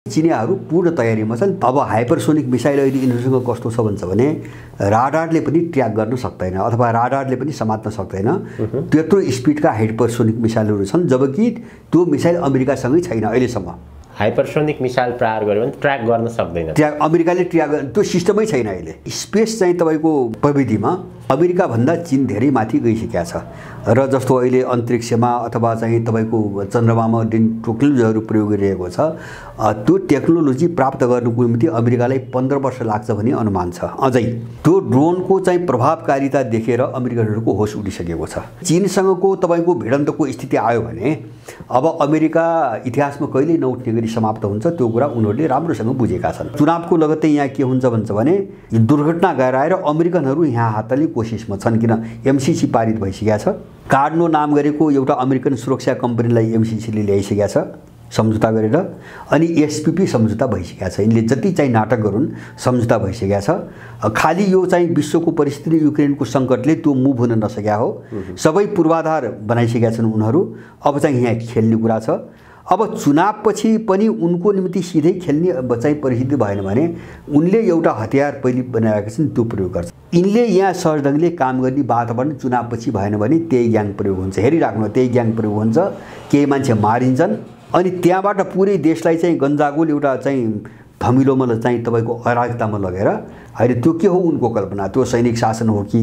चिनियाहरू पूर्ण तयारीमा छन्। अब हाइपरसोनिक मिसाइल अहिले यिनीहरूसँग कस्तो छ भन्छ भने राडारले पनि ट्र्याक गर्न सक्दैन अथवा राडारले पनि समात्न सक्दैन। त्यत्रो स्पिडका हाइपरसोनिक मिसाइलहरू छन्, जबकि त्यो मिसाइल अमेरिकासँगै छैन अहिलेसम्म। हाइपरसोनिक मिसाइल प्रहार गर्यो भने ट्र्याक गर्न सक्दैन, अमेरिकाले ट्र्याक त्यो सिस्टमै छैन अहिले। स्पेस चाहिँ तपाईँको प्रविधिमा अमेरिकाभन्दा चीन धेरै माथि गइसकेका छ र जस्तो अहिले अन्तरिक्षमा अथवा चाहिँ तपाईँको चन्द्रमामा जुन टेक्नोलोजीहरू प्रयोग गरिरहेको छ त्यो टेक्नोलोजी प्राप्त गर्नुको निम्ति अमेरिकालाई 15 वर्ष लाग्छ भन्ने अनुमान छ। अझै त्यो ड्रोनको चाहिँ प्रभावकारिता देखेर अमेरिकनहरूको होस उडिसकेको छ। चीनसँगको तपाईँको भिडन्तको स्थिति आयो भने अब अमेरिका इतिहासमा कहिल्यै नउठ्ने गरी समाप्त हुन्छ, त्यो कुरा उनीहरूले राम्रोसँग बुझेका छन्। चुनावको लगत्तै यहाँ के हुन्छ भन्छ भने दुर्घटना गराएर अमेरिकनहरू यहाँ हातले कोसिसमा छन्, किन एमसिसी पारित भइसकेको छ। कार्डनो नाम गरेको एउटा अमेरिकन सुरक्षा कम्पनीलाई एमसिसीले ल्याइसकेको छ सम्झौता गरेर, अनि एसपीपी सम्झौता भइसकेको छ। यिनले जति चाहिँ नाटक गरून् सम्झौता भइसकेको छ। खालि यो चाहिँ विश्वको परिस्थिति युक्रेनको सङ्कटले त्यो मुभ हुन नसकेका हो, सबै पूर्वाधार बनाइसकेका छन् उनीहरू। अब चाहिँ यहाँ खेल्ने कुरा छ। अब चुनावपछि पनि उनको निम्ति सिधै खेल्ने चाहिँ परिस्थिति भएन भने उनले एउटा हतियार पहिले बनाएका छन्, त्यो प्रयोग गर्छ। यिनले यहाँ सहज ढङ्गले काम गर्ने वातावरण चुनावपछि भएन भने त्यही ग्याङ प्रयोग हुन्छ। हेरिराख्नु, त्यही ग्याङ प्रयोग हुन्छ, केही मान्छे मारिन्छन्, अनि त्यहाँबाट पुरै देशलाई चाहिँ गन्जागोल एउटा चाहिँ धमिलोमा चाहिँ तपाईँको अराजकतामा लगेर होइन त्यो के हो उनको कल्पना, त्यो सैनिक शासन हो कि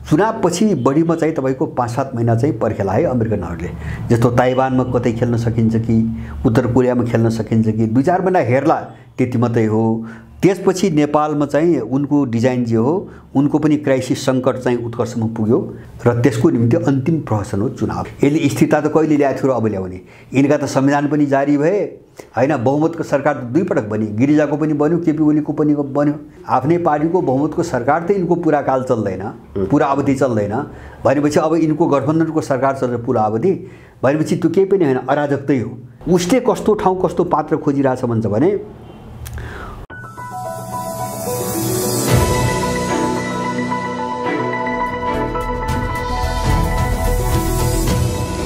चुनावपछि बढीमा चाहिँ तपाईँको 5-7 महिना चाहिँ पर्खेला है अमेरिकनहरूले। जस्तो ताइवानमा कतै खेल्न सकिन्छ कि उत्तर कोरियामा खेल्न सकिन्छ कि 2-4 महिना हेर्ला, त्यति मात्रै हो। त्यसपछि नेपालमा चाहिँ उनको डिजाइन जे हो उनको पनि क्राइसिस सङ्कट चाहिँ उत्कर्षमा पुग्यो र त्यसको निम्ति अन्तिम प्रहसन हो चुनाव। यसले स्थिरता त कहिले ल्याएको थियो र अब ल्याउने? यिनका त संविधान पनि जारी भए होइन, बहुमतको सरकार 2 पटक बन्यो, गिरिजाको पनि बन्यो, केपी ओलीको पनि बन्यो। आफ्नै पार्टीको बहुमतको सरकार त यिनको पुरा काल चल्दैन, पुरा अवधि चल्दैन भनेपछि अब यिनको गठबन्धनको सरकार चल्छ पुरा अवधि भनेपछि त्यो केही पनि होइन, अराजकतै हो। उसले कस्तो ठाउँ कस्तो पात्र खोजिरहेछ भन्छ भने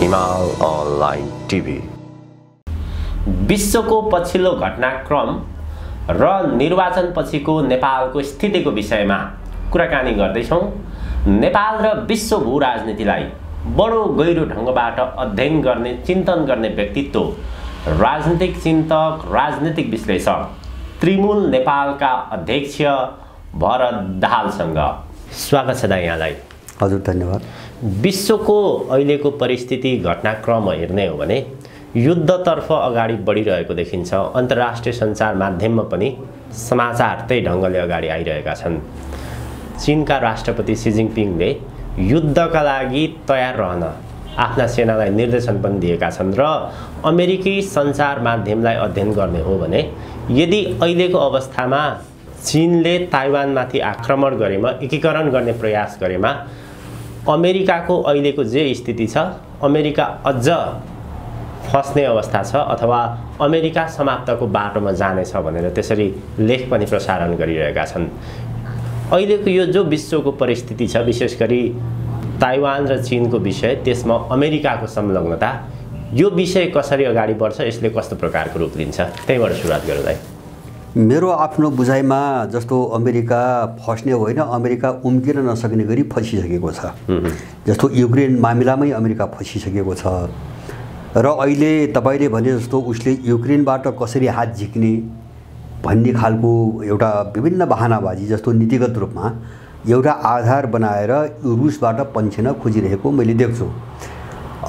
हिमाल अनलाइन टिभी। विश्वको पछिल्लो घटनाक्रम र निर्वाचनपछिको नेपालको स्थितिको विषयमा कुराकानी गर्दैछौँ। नेपाल र विश्व भू राजनीतिलाई बडो गहिरो ढङ्गबाट अध्ययन गर्ने, चिन्तन गर्ने व्यक्तित्व, राजनीतिक चिन्तक, राजनीतिक विश्लेषक त्रिमूल नेपालका अध्यक्ष भरत दाहालसँग स्वागत छ यहाँलाई। हजुर धन्यवाद। विश्वको अहिलेको परिस्थिति घटनाक्रम हेर्ने हो भने युद्धतर्फ अगाडि बढिरहेको देखिन्छ। अन्तर्राष्ट्रिय सञ्चार माध्यममा पनि समाचार त्यही ढङ्गले अगाडि आइरहेका छन्। चीनका राष्ट्रपति सी जिनपिङले युद्धका लागि तयार रहन आफ्ना सेनालाई निर्देशन पनि दिएका छन् र अमेरिकी सञ्चार माध्यमलाई अध्ययन गर्ने हो भने यदि अहिलेको अवस्थामा चीनले ताइवानमाथि आक्रमण गरेमा, एकीकरण गर्ने प्रयास गरेमा अमेरिकाको अहिलेको जे स्थिति छ, अमेरिका अझ फस्ने अवस्था छ अथवा अमेरिका समाप्तको बाटोमा जानेछ भनेर त्यसरी लेख पनि प्रसारण गरिरहेका छन्। अहिलेको यो जो विश्वको परिस्थिति छ, विशेष गरी ताइवान र चीनको विषय, त्यसमा अमेरिकाको संलग्नता, यो विषय कसरी अगाडि बढ्छ, यसले कस्तो प्रकारको रूप लिन्छ, त्यहीबाट सुरुवात गरौँ है। मेरो आफ्नो बुझाइमा जस्तो अमेरिका फस्ने होइन, अमेरिका उम्किन नसक्ने गरी फसिसकेको छ। जस्तो युक्रेन मामिलामै अमेरिका फसिसकेको छ र अहिले तपाईँले भने जस्तो उसले युक्रेनबाट कसरी हात झिक्ने भन्ने खालको एउटा विभिन्न बहानाबाजी जस्तो नीतिगत रूपमा एउटा आधार बनाएर रुसबाट पन्छिन खोजिरहेको मैले देख्छु।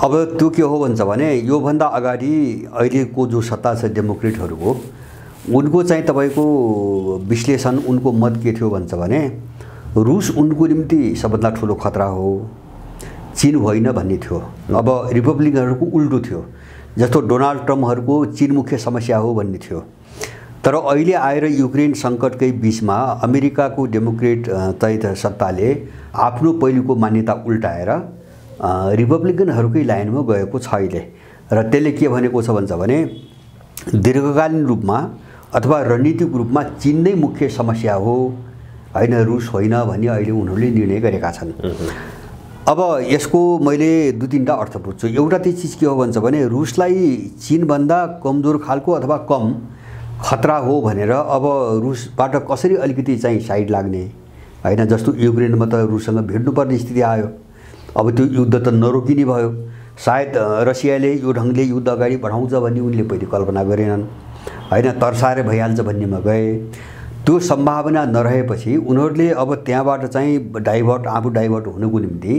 अब त्यो के हो भन्छ भने योभन्दा अगाडि अहिलेको जो सत्ता छ डेमोक्रेटहरूको, उनको चाहिँ तपाईँको विश्लेषण, उनको मत के थियो भन्छ भने रुस उनको निम्ति सबभन्दा ठुलो खतरा हो, चीन होइन भन्ने थियो। अब रिपब्लिकनहरूको उल्टो थियो, जस्तो डोनाल्ड ट्रम्पहरूको चीन मुख्य समस्या हो भन्ने थियो। तर अहिले आएर युक्रेन सङ्कटकै बिचमा अमेरिकाको डेमोक्रेट चाहिँ सत्ताले आफ्नो पहिलेको मान्यता उल्टाएर रिपब्लिकनहरूकै लाइनमा गएको छ अहिले। र त्यसले के भनेको छ भन्छ भने दीर्घकालीन रूपमा अथवा रणनीतिक रूपमा चीन नै मुख्य समस्या हो होइन, रुस होइन भन्ने अहिले उनीहरूले निर्णय गरेका छन्। अब यसको मैले 2-3टा अर्थ बुझ्छु। एउटा चाहिँ चिज के हो भन्छ भने रुसलाई चीनभन्दा कमजोर खालको अथवा कम खतरा हो भनेर अब रुसबाट कसरी अलिकति चाहिँ साइड लाग्ने हैन। जस्तो युक्रेनमा त रुससँग भिड्नुपर्ने स्थिति आयो, अब त्यो युद्ध त नरोकिने भयो। सायद रसियाले यो ढङ्गले युद्ध अगाडि बढाउँछ भन्ने उनले पहिले कल्पना गरेनन् हैन। तर्साएर भइहाल्छ भन्नेमा गए। त्यो सम्भावना नरहेपछि उनीहरूले अब त्यहाँबाट चाहिँ आफू डाइभर्ट हुनुको निम्ति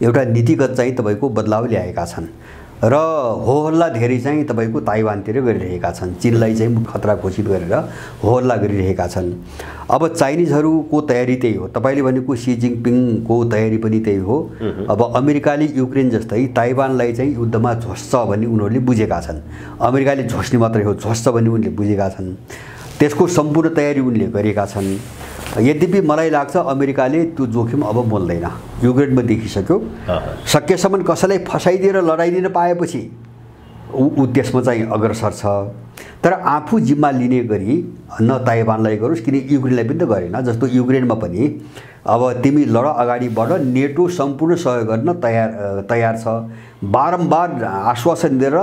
एउटा नीतिगत चाहिँ तपाईँको बदलाव ल्याएका छन् र होहल्ला धेरै चाहिँ तपाईँको ताइवानतिर गरिरहेका छन्। चीनलाई चाहिँ खतरा घोषित गरेर होहल्ला गरिरहेका छन्। अब चाइनिजहरूको तयारी त्यही हो, तपाईँले भनेको सी जिङपिङको तयारी पनि त्यही हो। अब अमेरिकाले युक्रेन जस्तै ताइवानलाई चाहिँ युद्धमा झोस्छ भन्ने उनीहरूले बुझेका छन्। अमेरिकाले झोस्ने मात्रै हो, झोस्छ भन्ने उनले बुझेका छन्। त्यसको सम्पूर्ण तयारी उनले गरेका छन्। यद्यपि मलाई लाग्छ अमेरिकाले त्यो जोखिम अब मोल्दैन। युक्रेनमा देखिसक्यो, सकेसम्म कसैलाई फसाइदिएर लडाइदिन पाएपछि ऊ त्यसमा चाहिँ अग्रसर छ। तर आफू जिम्मा लिने गरी न ताइवानलाई गरोस्, किन युक्रेनलाई पनि त गरेन। जस्तो युक्रेनमा पनि अब तिमी लड अगाडि बढ, नेटो सम्पूर्ण सहयोग गर्न तयार छ। बारम्बार आश्वासन दिएर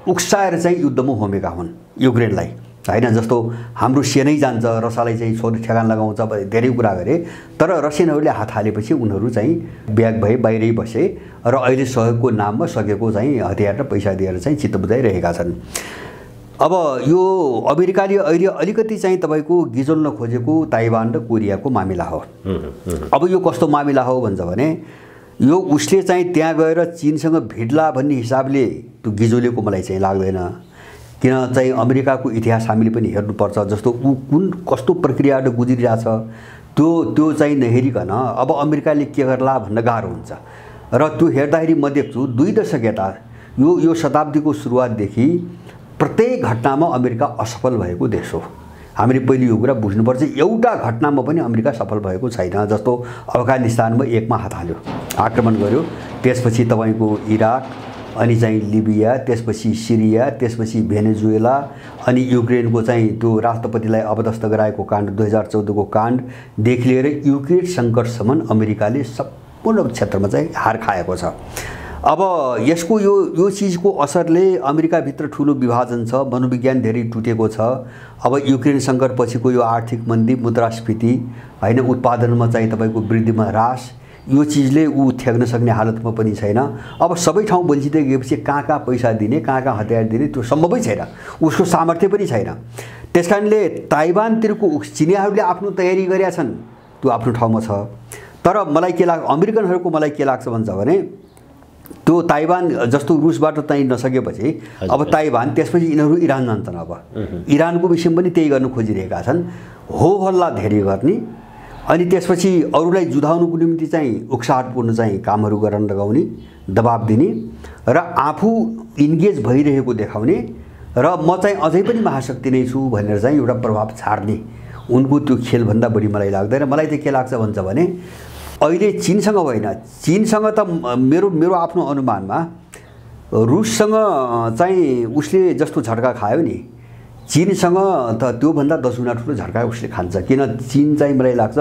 उक्साएर चाहिँ युद्धमा होमेका हुन् युक्रेनलाई हैन। जस्तो हाम्रो सेनै जान्छ, रसियालाई चाहिँ छोरी ठेगान लगाउँछ, धेरै कुरा गरे। तर रसियनहरूले हात हालेपछि उनीहरू चाहिँ ब्याग भए बाहिरै बसे र अहिले सहयोगको नाममा सकेको चाहिँ हतियार र पैसा दिएर चाहिँ चित्त बुझाइरहेका छन्। अब यो अमेरिकाले अहिले अलिकति चाहिँ तपाईँको गिजोल्न खोजेको ताइवान र कोरियाको मामिला हो। अब यो कस्तो मामिला हो भन्छ भने यो उसले चाहिँ त्यहाँ गएर चीनसँग भिड्ला भन्ने हिसाबले त्यो गिजोलेको मलाई चाहिँ लाग्दैन। किन चाहिँ अमेरिकाको इतिहास हामीले पनि हेर्नुपर्छ। जस्तो ऊ कस्तो प्रक्रियाबाट गुज्रिरहेछ त्यो चाहिँ नहेरिकन अब अमेरिकाले के गर्ला भन्न गाह्रो हुन्छ। र त्यो हेर्दाखेरि म देख्छु 2 दशक यता यो शताब्दीको सुरुवातदेखि प्रत्येक घटनामा अमेरिका असफल भएको देश हो। हामीले पहिले यो कुरा बुझ्नुपर्छ। एउटा घटनामा पनि अमेरिका सफल भएको छैन। जस्तो अफगानिस्तानमा एकमा हात हाल्यो, आक्रमण गर्यो, त्यसपछि तपाईँको इराक, अनि चाहिँ लिबिया, त्यसपछि सिरिया, त्यसपछि भेनेजुएला, अनि युक्रेनको चाहिँ त्यो राष्ट्रपतिलाई अपदस्थ गराएको काण्ड 2014 को काण्डदेखि लिएर युक्रेन सङ्कटसम्म अमेरिकाले सम्पूर्ण क्षेत्रमा चाहिँ हार खाएको छ। अब यसको यो चिजको असरले अमेरिकाभित्र ठुलो विभाजन छ, मनोविज्ञान धेरै टुटेको छ। अब युक्रेन सङ्कटपछिको यो आर्थिक मन्दी, मुद्रास्फीति हैन, उत्पादनमा चाहिँ तपाईँको वृद्धिमा ह्रास, यो चिजले ऊ ठेक्न सक्ने हालतमा पनि छैन। अब सबै ठाउँ बल्झिँदै गएपछि कहाँ पैसा दिने, कहाँ हतियार दिने त्यो सम्भवै छैन, उसको सामर्थ्य पनि छैन। त्यसकारणले ताइवानतिरको चिनियाहरूले आफ्नो तयारी गरेका छन्, त्यो आफ्नो ठाउँमा छ। तर मलाई के लाग्छ, अमेरिकनहरूको मलाई के लाग्छ भन्छ भने त्यो ताइवान जस्तो रुसबाट चाहिँ नसकेपछि अब ताइवान, त्यसपछि यिनीहरू इरान जान्छन्। अब इरानको विषयमा पनि त्यही गर्न खोजिरहेका छन्, हो हल्ला धेरै गर्ने, अनि त्यसपछि अरूलाई जुधाउनुको निम्ति चाहिँ उक्साहटपूर्ण चाहिँ कामहरू गर्न लगाउने, दबाब दिने र आफू इन्गेज भइरहेको देखाउने र म चाहिँ अझै पनि महाशक्ति नै छु भनेर चाहिँ एउटा प्रभाव छाड्ने उनको त्यो खेलभन्दा बढी मलाई लाग्दैन। मलाई चाहिँ के लाग्छ भन्छ भने अहिले चीनसँग होइन, चीनसँग त मेरो आफ्नो अनुमानमा रुससँग चाहिँ उसले जस्तो झट्का खायो नि, चीनसँग त त्योभन्दा 10 गुणा ठुलो झट्का उसले खान्छ। किन चीन चाहिँ मलाई लाग्छ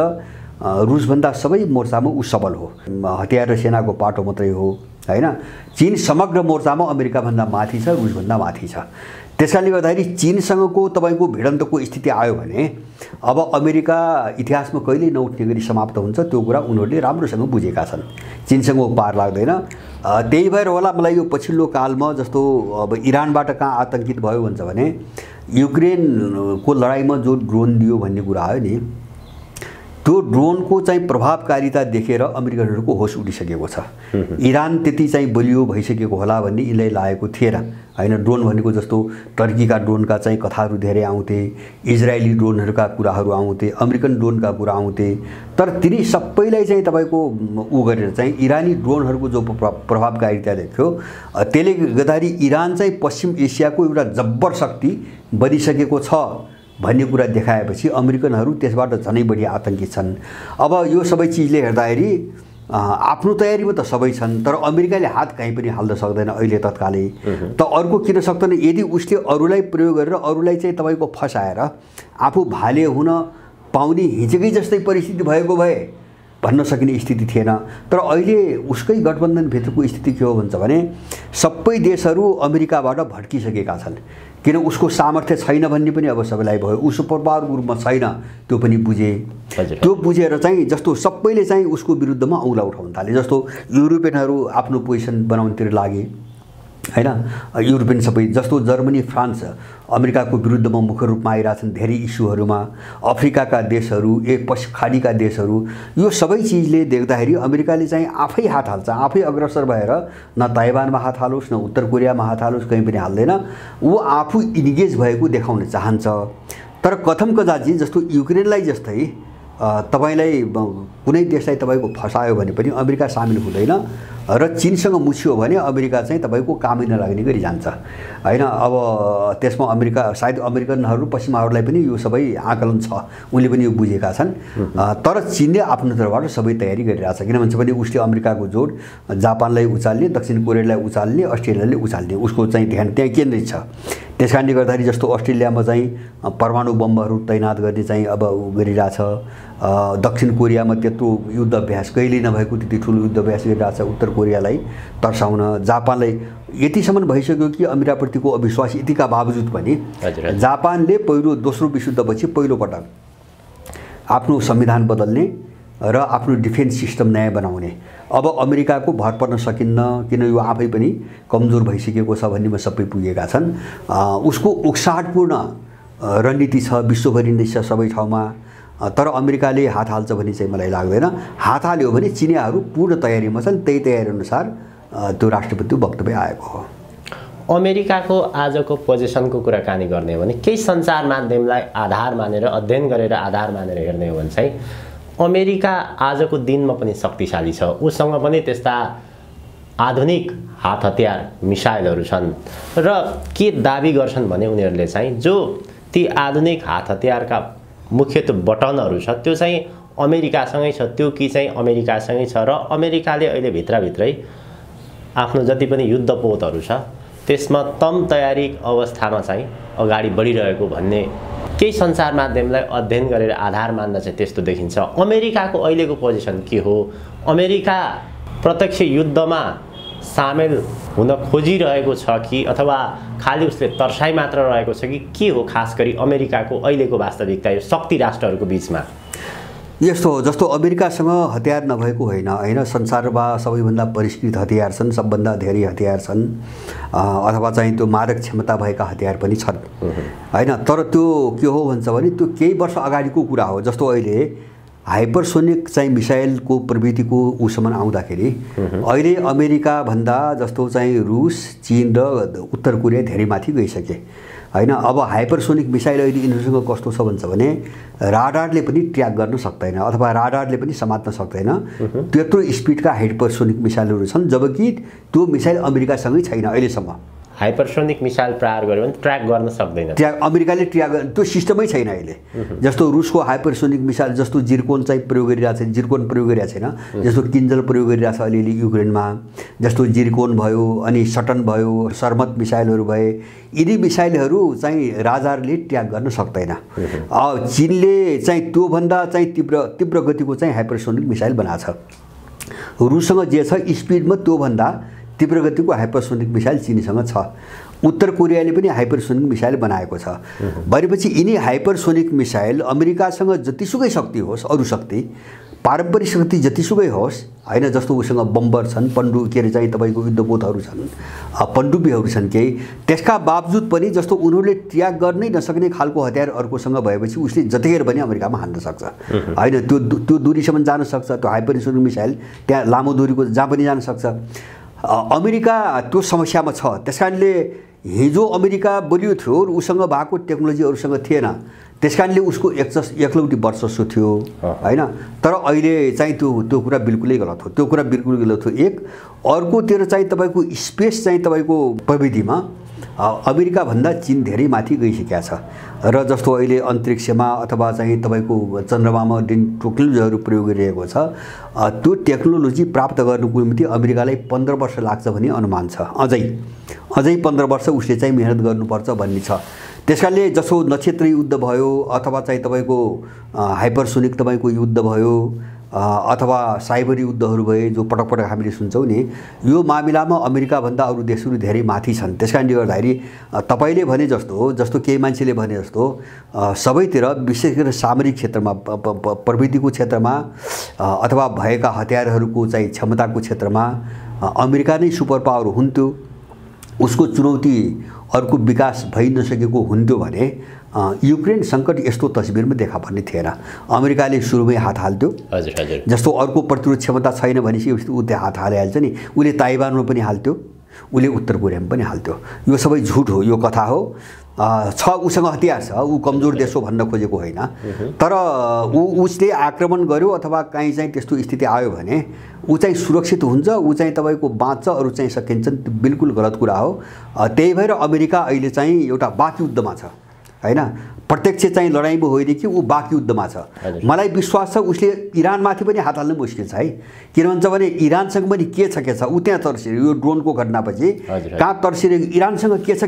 रुसभन्दा सबै मोर्चामा ऊ सबल हो, हतियार र सेनाको पाटो मात्रै हो हैन। चीन समग्र मोर्चामा अमेरिकाभन्दा माथि छ, रुसभन्दा माथि छ। त्यसकारणले गर्दाखेरि चीनसँगको तपाईँको भिडन्तको स्थिति आयो भने अब अमेरिका इतिहासमा कहिल्यै नउठ्ने गरी समाप्त हुन्छ। त्यो कुरा उनीहरूले राम्रोसँग बुझेका छन्, चीनसँग पार लाग्दैन। त्यही भएर होला मलाई यो पछिल्लो कालमा जस्तो अब इरानबाट कहाँ आतंकित भयो भन्छ भने युक्रेनको लडाइँमा जो ड्रोन दियो भन्ने कुरा आयो नि, त्यो ड्रोनको चाहिँ प्रभावकारिता देखेर अमेरिकनहरूको होस उडिसकेको छ। इरान त्यति चाहिँ बलियो भइसकेको होला भन्ने यिनलाई लागेको थिएन हैन। ड्रोन भनेको जस्तो टर्कीका ड्रोनका चाहिँ कथाहरू धेरै आउँथे, इजरायली ड्रोनहरूका कुराहरू आउँथे, अमेरिकन ड्रोनका कुरा आउँथे। तर तिनी सबैलाई चाहिँ तपाईँको उ गरेर चाहिँ इरानी ड्रोनहरूको जो प्रभावकारिता देख्यो, त्यसले गर्दाखेरि इरान चाहिँ पश्चिम एसियाको एउटा जब्बर शक्ति बनिसकेको छ भन्ने कुरा देखाएपछि अमेरिकनहरू त्यसबाट झनै बढी आतंकित छन्। अब यो सबै चिजले हेर्दाखेरि आफ्नो तयारीमा त सबै छन्, तर अमेरिकाले हात कहीँ पनि हाल्न सक्दैन अहिले तत्कालै। त अर्को किन सक्दैन, यदि उसले अरूलाई प्रयोग गरेर अरूलाई चाहिँ तपाईँको फसाएर आफू भाले हुन पाउने हिजकै जस्तै परिस्थिति भएको भए भन्न सकिने स्थिति थिएन। तर अहिले उसकै गठबन्धनभित्रको स्थिति के हो भन्छ भने सबै देशहरू अमेरिकाबाट भड्किसकेका छन्, किन उसको सामर्थ्य छैन भन्ने पनि अब सबैलाई भयो। ऊ सुपर पावरको रूपमा छैन त्यो पनि बुझे। त्यो बुझेर चाहिँ जस्तो सबैले चाहिँ उसको विरुद्धमा औँला उठाउन थाले। जस्तो युरोपियनहरू आफ्नो पोजिसन बनाउनतिर लागे हैन। युरोपियन सबै जस्तो जर्मनी फ्रान्स अमेरिकाको विरुद्धमा मुख्य रूपमा आइरहेछन् धेरै इस्युहरूमा। अफ्रिकाका देशहरू खाडीका देशहरू यो सबै चिजले देख्दाखेरि अमेरिकाले चाहिँ आफै हात हाल्छ, आफै अग्रसर भएर न ताइवानमा हात हालोस् न उत्तर कोरियामा हात हालोस्, कहीँ पनि हाल्दैन। ऊ आफू इन्गेज भएको देखाउन चाहन्छ। तर कथम कदाची जस्तो युक्रेनलाई जस्तै तपाईलाई कुनै देशलाई तपाईको फसायो भने पनि अमेरिका सामेल हुँदैन र चीनसँग मुछियो भने अमेरिका चाहिँ तपाईको कामै नलाग्ने गरी जान्छ हैन। अब त्यसमा अमेरिका सायद अमेरिकनहरू पश्चिमाहरूलाई पनि यो सबै आकलन छ, उनले पनि यो बुझेका छन्। तर चीनले आफ्नो तर्फबाट सबै तयारी गरिरहेछ। किन भन्छ भने उसले अमेरिकाको जोड जापानलाई उचाल्ने, दक्षिण कोरियालाई उचाल्ने, अस्ट्रेलियाले उचाल्ने, उसको चाहिँ ध्यान त्यहाँ केन्द्रित छ। त्यसकारणले गर्दाखेरि जस्तो अस्ट्रेलियामा चाहिँ परमाणु बमहरू तैनात गर्ने चाहिँ अब गरिरहेछ। दक्षिण कोरियामा त्यत्रो युद्ध अभ्यास कहिले नभएको त्यति ठुलो युद्ध अभ्यास गरिरहेछ उत्तर कोरियालाई तर्साउन। जापानलाई यतिसम्म भइसक्यो कि अमेरिकाप्रतिको अविश्वास यतिका बावजुद पनि जापानले दोस्रो विश्वयुद्धपछि पहिलोपटक आफ्नो संविधान बदल्ने र आफ्नो डिफेन्स सिस्टम नयाँ बनाउने। अब अमेरिकाको भर पर्न सकिन्न, किन यो आफै पनि कमजोर भइसकेको छ भन्नेमा सबै पुगेका छन्। उसको उक्साहटपूर्ण रणनीति छ, विश्वभरि नै छ सबै ठाउँमा। तर अमेरिकाले हात हाल्छ भन्ने चाहिँ मलाई लाग्दैन। हात हाल्यो भने चिनियाहरू पूर्ण तयारीमा छन्। त्यही तयारी अनुसार त्यो राष्ट्रपतिको वक्तव्य आएको हो। अमेरिकाको आजको पोजिसनको कुराकानी गर्ने हो भने केही सञ्चार माध्यमलाई आधार मानेर अध्ययन गरेर आधार मानेर हेर्ने हो भने चाहिँ अमेरिका आजको दिनमा पनि शक्तिशाली छ। उसँग पनि त्यस्ता आधुनिक हात हतियार मिसाइलहरू छन् र के दाबी गर्छन् भने उनीहरूले चाहिँ जो ती आधुनिक हात हतियारका मुख्यतः बटनहरू छ त्यो चाहिँ अमेरिकासँगै छ, त्यो कि चाहिँ अमेरिकासँगै छ र अमेरिकाले अहिले भित्रभित्रै आफ्नो जति पनि युद्धपोतहरू छ त्यसमा तम तयारी अवस्थामा चाहिँ अगाडि बढिरहेको भन्ने केही सञ्चार माध्यमलाई अध्ययन गरेर आधार मान्दा चाहिँ त्यस्तो देखिन्छ। अमेरिकाको अहिलेको पोजिसन के हो? अमेरिका प्रत्यक्ष युद्धमा सामेल हुन खोजिरहेको छ कि अथवा खालि उसले तर्साई मात्र रहेको छ कि के हो खास गरी अमेरिकाको अहिलेको वास्तविकता यो शक्ति राष्ट्रहरूको बीचमा? यस्तो हो जस्तो अमेरिकासँग हतियार नभएको होइन हैन, संसारमा सबैभन्दा परिष्कृत हतियार छन्, सबभन्दा धेरै हतियार छन् अथवा चाहिँ त्यो मारक क्षमता भएका हतियार पनि छन् हैन। तर त्यो के हो भन्छ भने त्यो केही वर्ष अगाडिको कुरा हो। जस्तो अहिले हाइपरसोनिक चाहिँ मिसाइलको प्रविधिको उसम्म आउँदाखेरि अहिले अमेरिका भन्दा जस्तो चाहिँ रुस, चीन र उत्तर कोरिया धेरै माथि गइसके हैन। अब हाइपरसोनिक मिसाइल अहिले यिनीहरूसँग कस्तो छ भन्छ भने राडारले पनि ट्र्याक गर्न सक्दैन अथवा राडारले पनि समात्न सक्दैन। त्यत्रो स्पिडका हाइपरसोनिक मिसाइलहरू छन्, जबकि त्यो मिसाइल अमेरिकासँगै छैन अहिलेसम्म। हाइपरसोनिक मिसाइल प्रहार गर्यो भने ट्र्याक गर्न सक्दैन, अमेरिकाले ट्र्याक त्यो सिस्टमै छैन अहिले। जस्तो रुसको हाइपरसोनिक मिसाइल जस्तो जिर्कोन चाहिँ प्रयोग गरिरहेको छ, जिर्कोन प्रयोग गरिरहेको छैन। जस्तो किन्जल प्रयोग गरिरहेको छ अलिअलि युक्रेनमा, जस्तो जिर्कोन भयो, अनि सटन भयो, सर्मत मिसाइलहरू भए। यिनी मिसाइलहरू चाहिँ राडारले ट्र्याक गर्न सक्दैन। चीनले चाहिँ त्योभन्दा चाहिँ तीव्र गतिको चाहिँ हाइपरसोनिक मिसाइल बनाएको छ। रुससँग जे छ स्पिडमा त्योभन्दा तीव्र गतिको हाइपरसोनिक मिसाइल चीनसँग छ। उत्तर कोरियाले पनि हाइपरसोनिक मिसाइल बनाएको छ। भनेपछि यिनी हाइपरसोनिक मिसाइल अमेरिकासँग जतिसुकै शक्ति होस्, अरू शक्ति पारम्परिक शक्ति जतिसुकै होस् हैन, जस्तो उसँग बम्बर छन्, के अरे चाहिँ तपाईँको युद्धपोतहरू छन्, पनडुब्बीहरू छन् केही, त्यसका बावजुद पनि जस्तो उनीहरूले ट्र्याक गर्नै नसक्ने खालको हतियार अर्कोसँग भएपछि उसले जतिखेर पनि अमेरिकामा हान्न सक्छ हैन। त्यो दूरीसम्म जान सक्छ। त्यो हाइपरसोनिक मिसाइल त्यहाँ लामो दूरीको जहाँ पनि जान सक्छ। अमेरिका त्यो समस्यामा छ। त्यसकारणले हिजो अमेरिका बलियो थियो र उसँग भएको टेक्नोलोजी अरूसँग थिएन, त्यसकारणले उसको एकलौटी वर्चस्व थियो हैन। तर अहिले चाहिँ त्यो कुरा बिल्कुलै गलत हो। त्यो कुरा बिल्कुल गलत हो। एक अर्कोतिर चाहिँ तपाईँको स्पेस चाहिँ तपाईँको प्रविधिमा अमेरिका भन्दा चीन धेरै माथि गइसकेको छ र जस्तो अहिले अन्तरिक्षमा अथवा चाहिँ तपाईँको चन्द्रमामा जुन टेक्नोलोजीहरू प्रयोग गरिरहेको छ त्यो टेक्नोलोजी प्राप्त गर्नुको निम्ति अमेरिकालाई 15 वर्ष लाग्छ भन्ने अनुमान छ। अझै 15 वर्ष उसले चाहिँ मेहनत गर्नुपर्छ भन्ने छ। त्यसकारणले जसो नक्षत्र युद्ध भयो अथवा चाहिँ तपाईँको हाइपरसोनिक तपाईँको युद्ध भयो अथवा साइबर युद्धहरू भए जो पटक पटक हामीले सुन्छौँ नि, यो मामिलामा अमेरिकाभन्दा अरू देशहरू धेरै माथि छन्। त्यस कारणले गर्दाखेरि तपाईँले भने जस्तो केही मान्छेले भने जस्तो सबैतिर विशेष गरेर सामरिक क्षेत्रमा प्रविधिको क्षेत्रमा अथवा भएका हतियारहरूको चाहिँ क्षमताको क्षेत्रमा अमेरिका नै सुपर पावर हुन्थ्यो, उसको चुनौती अर्को विकास भइ नसकेको हुन्थ्यो भने युक्रेन सङ्कट यस्तो तस्बिरमा देखा पर्ने थिएन। अमेरिकाले सुरुमै हात हाल्थ्यो। जस्तो अर्को प्रतिरोध क्षमता छैन भनेपछि ऊ त्यहाँ हात हालिहाल्छ नि, उसले ताइवानमा पनि हाल्थ्यो, उसले उत्तर कोरियामा पनि हाल्थ्यो। यो सबै झुट हो, यो कथा हो। उसँग हतियार छ, ऊ कमजोर देश हो भन्न खोजेको होइन। तर उसले आक्रमण गर्यो अथवा कहीँ चाहिँ त्यस्तो स्थिति आयो भने ऊ चाहिँ सुरक्षित हुन्छ, ऊ चाहिँ तपाईँको बाँच्छ, अरू चाहिँ सकिन्छन्। त्यो बिल्कुल गलत कुरा हो। त्यही भएर अमेरिका अहिले चाहिँ एउटा बाक युद्धमा छ होइन, प्रत्यक्ष चाहिँ लडाइँमा होइन कि ऊ बाक युद्धमा छ। मलाई विश्वास छ उसले इरानमाथि पनि हात हाल्नु मुस्किल छ है। किन भन्छ भने इरानसँग पनि के छ ऊ त्यहाँ तर्सिरहेको, यो ड्रोनको घटनापछि कहाँ तर्सिरहेको, इरानसँग के छ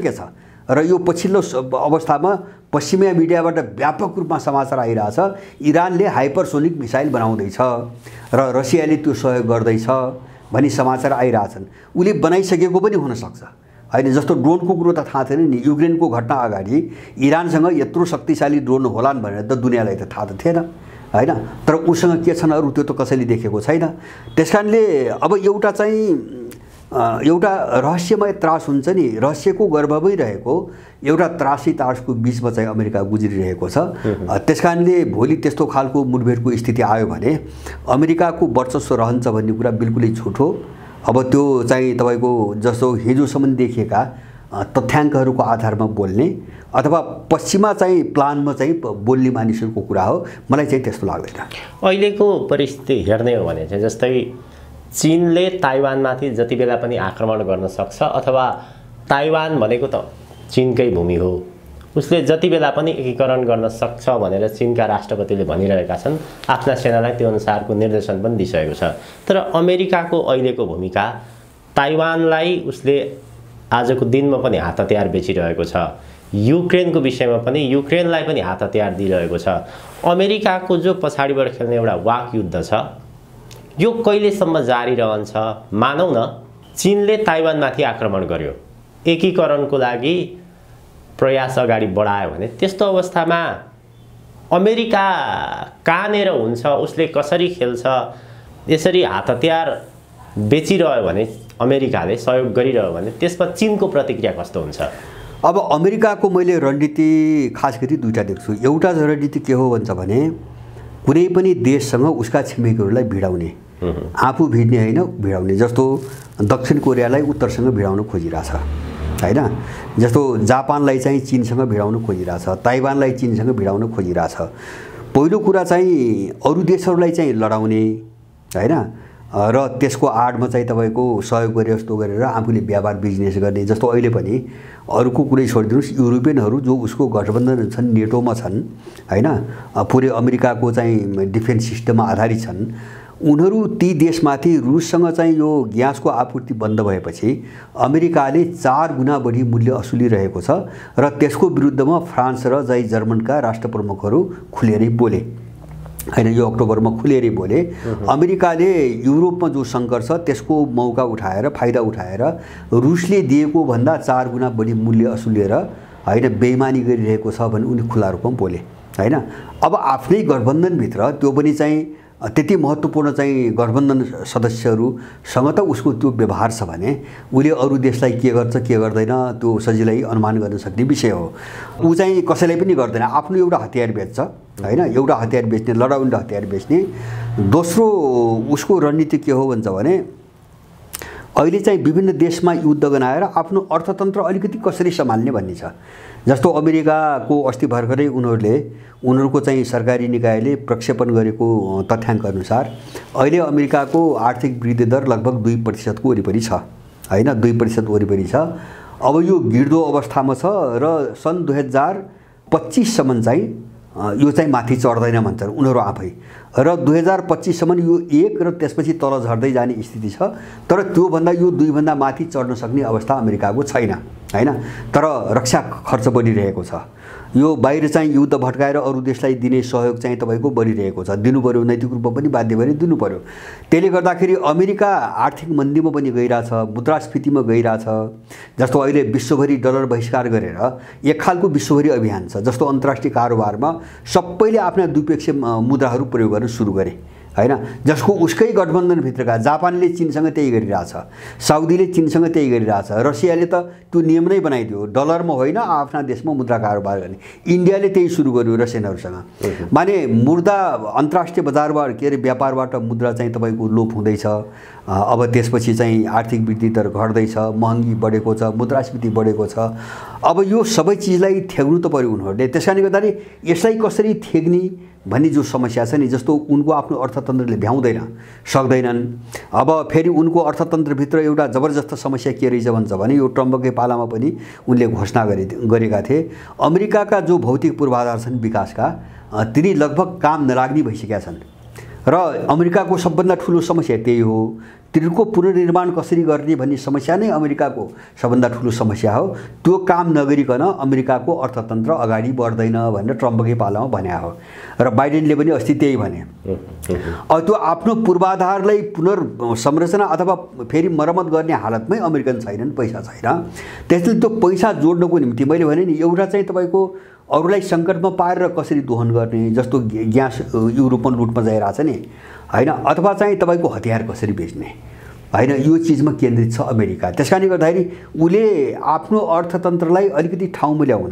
र यो पछिल्लो अवस्थामा पश्चिमी मिडियाबाट व्यापक रूपमा समाचार आइरहेछ, इरानले हाइपरसोनिक मिसाइल बनाउँदैछ र रसियाले त्यो सहयोग गर्दैछ भनी समाचार आइरहेछन्। उसले बनाइसकेको पनि हुनसक्छ होइन। जस्तो ड्रोनको कुरो त थाहा थिएन नि, युक्रेनको घटना अगाडि इरानसँग यत्रो शक्तिशाली ड्रोन होलान् भनेर त दुनियाँलाई त थाहा त थिएन होइन। तर उसँग के छन् अरू त्यो त कसैले देखेको छैन। त्यस कारणले अब एउटा रहस्यमय त्रास हुन्छ नि, रहस्यको गर्भमै रहेको एउटा त्रासी तासको बिचमा चाहिँ अमेरिका गुज्रिरहेको छ। त्यस कारणले भोलि त्यस्तो खालको मुठभेडको स्थिति आयो भने अमेरिकाको वर्चस्व रहन्छ भन्ने कुरा बिल्कुलै झुट हो। अब त्यो चाहिँ तपाईँको जस्तो हिजोसम्म देखिएका तथ्याङ्कहरूको आधारमा बोल्ने अथवा पश्चिमा चाहिँ प्लानमा चाहिँ बोल्ने मानिसहरूको कुरा हो, मलाई चाहिँ त्यस्तो लाग्दैन। अहिलेको परिस्थिति हेर्ने हो भने चाहिँ जस्तै चीनले ताइवानमाथि जति बेला पनि आक्रमण गर्न सक्छ अथवा ताइवान भनेको त चीनकै भूमि हो, उसले जति बेला पनि एकीकरण गर्न सक्छ भनेर चीनका राष्ट्रपतिले भनिरहेका छन्। आफ्ना सेनालाई त्यो अनुसारको निर्देशन पनि दिइसकेको छ। तर अमेरिकाको अहिलेको भूमिका ताइवानलाई उसले आजको दिनमा पनि हात हतियार बेचिरहेको छ, युक्रेनको विषयमा पनि युक्रेनलाई पनि हात हतियार दिइरहेको छ। अमेरिकाको जो पछाडिबाट खेल्ने एउटा वाक युद्ध छ यो कहिलेसम्म जारी रहन्छ? मानौँ न चीनले ताइवानमाथि आक्रमण गर्यो, एकीकरणको लागि प्रयास अगाडि बढायो भने त्यस्तो अवस्थामा अमेरिका कहाँनेर हुन्छ, उसले कसरी खेल्छ? यसरी हात हतियार बेचिरह्यो भने अमेरिकाले सहयोग गरिरह्यो भने त्यसमा चीनको प्रतिक्रिया कस्तो हुन्छ? अब अमेरिकाको मैले रणनीति खास गरी दुईटा देख्छु। एउटा रणनीति के हो भन्छ भने कुनै पनि देशसँग उसका छिमेकीहरूलाई भिडाउने, आफू भिड्ने होइन भिडाउने। जस्तो दक्षिण कोरियालाई उत्तरसँग भिडाउन खोजिरहेछ होइन, जस्तो जापानलाई चाहिँ चीनसँग भिडाउन खोजिरहेछ, ताइवानलाई चीनसँग भिडाउन खोजिरहेछ। पहिलो कुरा चाहिँ अरू देशहरूलाई चाहिँ लडाउने होइन र त्यसको आडमा चाहिँ तपाईँको सहयोग गरे जस्तो गरेर आफूले व्यापार बिजनेस गर्ने। जस्तो अहिले पनि अरूको कुरै छोडिदिनुहोस्, युरोपियनहरू जो उसको गठबन्धन छन्, नेटोमा छन् होइन, पुरै अमेरिकाको चाहिँ डिफेन्स सिस्टममा आधारित छन्, उनीहरू ती देशमाथि रुससँग चाहिँ यो ग्यासको आपूर्ति बन्द भएपछि अमेरिकाले 4 गुणा बढी मूल्य असुलिरहेको छ र त्यसको विरुद्धमा फ्रान्स र चाहिँ जर्मनका राष्ट्रप्रमुखहरू खुलेरै बोले होइन। यो अक्टोबरमा खुलेरै बोले। अमेरिकाले युरोपमा जो सङ्कट छ त्यसको मौका उठाएर फाइदा उठाएर रुसले दिएको भन्दा 4 गुणा बढी मूल्य असुलेर होइन बेइमानी गरिरहेको छ भने उनी खुला रूपमा बोले होइन। अब आफ्नै गठबन्धनभित्र त्यो पनि चाहिँ त्यति महत्त्वपूर्ण चाहिँ गठबन्धन सदस्यहरूसँग त उसको त्यो व्यवहार छ भने उसले अरू देशलाई के गर्छ के गर्दैन त्यो सजिलै अनुमान गर्न सक्ने विषय हो। ऊ चाहिँ कसैलाई पनि गर्दैन, आफ्नो एउटा हतियार बेच्छ होइन, एउटा हतियार बेच्ने, लडाउने हतियार बेच्ने। दोस्रो उसको रणनीति के हो भन्छ भने अहिले चाहिँ विभिन्न देशमा युद्ध गनाएर आफ्नो अर्थतन्त्र अलिकति कसरी सम्हाल्ने भन्ने छ। जस्तो अमेरिकाको अस्ति भर्खरै उनीहरूको चाहिँ सरकारी निकायले प्रक्षेपण गरेको तथ्याङ्क अनुसार अहिले अमेरिकाको आर्थिक वृद्धि दर लगभग 2% को वरिपरि छ होइन, 2% वरिपरि छ। अब यो गिर्दो अवस्थामा छ र सन् 2025सम्म चाहिँ यो चाहिँ माथि चढ्दैन भन्छन् उनीहरू आफै, र 2025सम्म यो 1 र त्यसपछि तल झर्दै जाने स्थिति छ। तर त्योभन्दा यो 2 भन्दा माथि चढ्न सक्ने अवस्था अमेरिकाको छैन होइन। तर रक्षा खर्च बढिरहेको छ यो बाहिर चाहिँ युद्ध भड्काएर अरू देशलाई दिने सहयोग चाहिँ तपाईँको बढिरहेको छ, दिनु पर्यो, नैतिक रूपमा पनि बाध्य भएर दिनु पर्यो। त्यसले गर्दाखेरि अमेरिका आर्थिक मन्दीमा पनि गइरहेछ, मुद्रास्फीतिमा गइरहेछ। जस्तो अहिले विश्वभरि डलर बहिष्कार गरेर एक खालको विश्वभरि अभियान छ, जस्तो अन्तर्राष्ट्रिय कारोबारमा सबैले आफ्ना द्विपक्षीय मुद्राहरू प्रयोग गर्न सुरु गरे हैन, जसको उसकै गठबन्धनभित्रका जापानले चीनसँग त्यही गरिरहेछ, साउदीले चीनसँग त्यही गरिरहेछ, रसियाले त त्यो नियम नै बनाइदियो डलरमा होइन आफ्ना देशमा मुद्रा कारोबार गर्ने, इन्डियाले त्यही सुरु गर्यो रसियनहरूसँग। माने मुद्रा अन्तर्राष्ट्रिय बजारबाट के अरे व्यापारबाट मुद्रा चाहिँ तपाईँको लोप हुँदैछ। अब त्यसपछि चाहिँ आर्थिक वृद्धि दर घट्दैछ, महँगी बढेको छ, मुद्रास्फीति बढेको छ। अब यो सबै चिजलाई थ्याक्नु त पर्यो उनीहरूले। त्यस कारणले गर्दाखेरि यसलाई कसरी थ्याक्ने भन्ने जो समस्या छ नि, जस्तो उनको आफ्नो अर्थतन्त्रले भ्याउँदैन सक्दैनन्। अब फेरि उनको अर्थतन्त्रभित्र एउटा जबरजस्त समस्या के रहेछ भन्छ भने यो ट्रम्पकै पालामा पनि उनले घोषणा गरेका थिए, अमेरिकाका जो भौतिक पूर्वाधार छन् विकासका तिनी लगभग काम नलाग्ने भइसकेका छन् र अमेरिकाको सबभन्दा ठुलो समस्या त्यही हो। तिनीहरूको पुनर्निर्माण कसरी गर्ने भन्ने समस्या नै अमेरिकाको सबभन्दा ठुलो समस्या हो। त्यो काम नगरिकन अमेरिकाको अर्थतन्त्र अगाडि बढ्दैन भनेर ट्रम्पकै पालामा भने हो र बाइडेनले पनि अस्ति त्यही भने। अब त्यो आफ्नो पूर्वाधारलाई पुनर्संरचना अथवा फेरि मर्मत गर्ने हालतमै अमेरिकन छैनन्, पैसा छैन। त्यसले त्यो पैसा जोड्नको निम्ति मैले भने नि एउटा चाहिँ तपाईँको अरूलाई सङ्कटमा पारेर कसरी दोहन गर्ने, जस्तो ग्यास युरोपमा लुटमा जाइरहेछ नि हैन, अथवा चाहिँ तपाईँको हतियार कसरी बेच्ने हैन, यो चिजमा केन्द्रित छ अमेरिका। त्यसकारणले गर्दाखेरि उसले आफ्नो अर्थतन्त्रलाई अलिकति ठाउँमा ल्याउन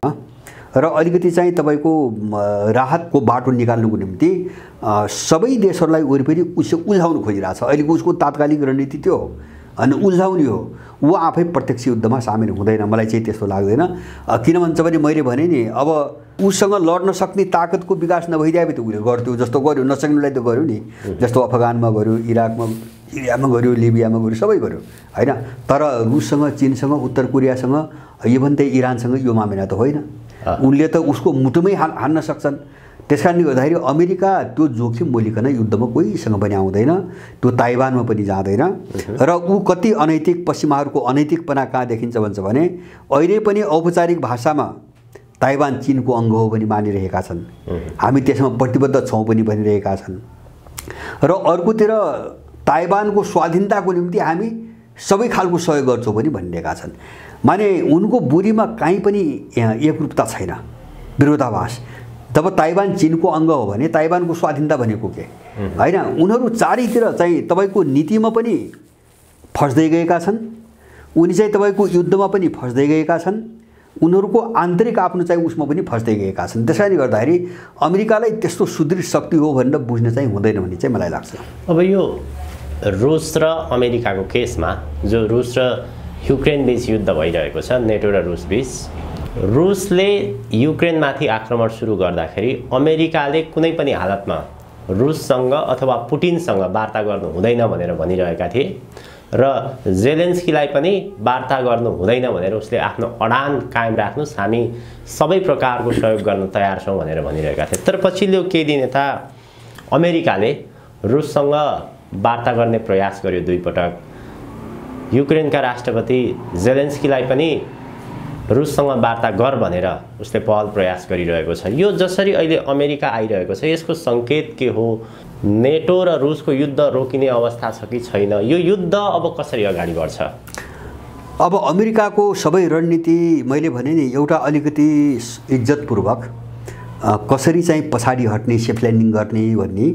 र अलिकति चाहिँ तपाईँको राहतको बाटो निकाल्नुको निम्ति सबै देशहरूलाई वरिपरि उल्झाउन खोजिरहेछ। अहिलेको उसको तात्कालिक रणनीति त्यो हो अनि उल्झाउने हो। ऊ आफै प्रत्यक्ष युद्धमा सामेल हुँदैन, मलाई चाहिँ त्यस्तो लाग्दैन। किन भन्छ भने मैले भने नि अब उसँग लड्न सक्ने ताकतको विकास नभइदिए त उसले गर्थ्यो, जस्तो गर्यो, नसक्नेलाई त गर्यो नि, जस्तो अफगानमा गर्यो, इराकमा, सिरियामा गर्यो, लिबियामा गर्यो, सबै गर्यो हैन। तर रुससँग, चीनसँग, उत्तर कोरियासँग, इभन त्यही इरानसँग यो मामिला त होइन। उनले त उसको मुटुमै हान्न सक्छन्। त्यसकारणले गर्दाखेरि अमेरिका त्यो जोखिम बोलिकन युद्धमा कोहीसँग पनि आउँदैन, त्यो ताइवानमा पनि जाँदैन। र ऊ कति अनैतिक, पश्चिमाहरूको अनैतिकपना कहाँ देखिन्छ भन्छ भने अहिले पनि औपचारिक भाषामा ताइवान चीनको अङ्ग हो पनि मानिरहेका छन्, हामी त्यसमा प्रतिबद्ध छौँ पनि भनिरहेका छन्। र अर्कोतिर ताइवानको स्वाधीनताको निम्ति हामी सबै खालको सहयोग गर्छौँ पनि भनिरहेका छन्। माने उनको बोलीमा कहीँ पनि एकरूपता छैन, विरोधाभास। जब ताइवान चीनको अङ्ग हो भने ताइवानको स्वाधीनता भनेको के हैन। उनीहरू चारैतिर चाहिँ तपाईँको नीतिमा पनि फस्दै गएका छन्, उनी चाहिँ तपाईँको युद्धमा पनि फस्दै गएका छन्, उनीहरूको आन्तरिक आफ्नो चाहिँ उसमा पनि फस्दै गएका छन्। त्यसैले गर्दाखेरि अमेरिकालाई त्यस्तो सुदृढ शक्ति हो भनेर बुझ्न चाहिँ हुँदैन भन्ने चाहिँ मलाई लाग्छ। अब यो रुस र अमेरिकाको केसमा जो रुस र युक्रेन बीच युद्ध भइरहेको छ, नेटो र रुस बीच, रुसले युक्रेनमाथि आक्रमण सुरु गर्दाखेरि अमेरिकाले कुनै पनि हालतमा रुससँग अथवा पुटिनसँग वार्ता गर्नु हुँदैन भनेर भनिरहेका थिए र जेलेन्स्कीलाई पनि वार्ता गर्नु हुँदैन भनेर उसले आफ्नो अडान कायम राख्नुस्, हामी सबै प्रकारको सहयोग गर्न तयार छौँ भनेर भनिरहेका थिए। तर पछिल्लो केही दिन यता अमेरिकाले रुससँग वार्ता गर्ने प्रयास गर्यो दुई पटक। युक्रेनका राष्ट्रपति जेलेन्स्कीलाई पनि रुससँग वार्ता गर भनेर उसले पहल प्रयास गरिरहेको छ। यो जसरी अहिले अमेरिका आइरहेको छ यसको सङ्केत के हो? नेटो र रुसको युद्ध रोकिने अवस्था छ कि छैन? यो युद्ध अब कसरी अगाडि बढ्छ? अब अमेरिकाको सबै रणनीति मैले भने नि एउटा अलिकति इज्जतपूर्वक कसरी चाहिँ पछाडि हट्ने, सेफ ल्यान्डिङ गर्ने भन्ने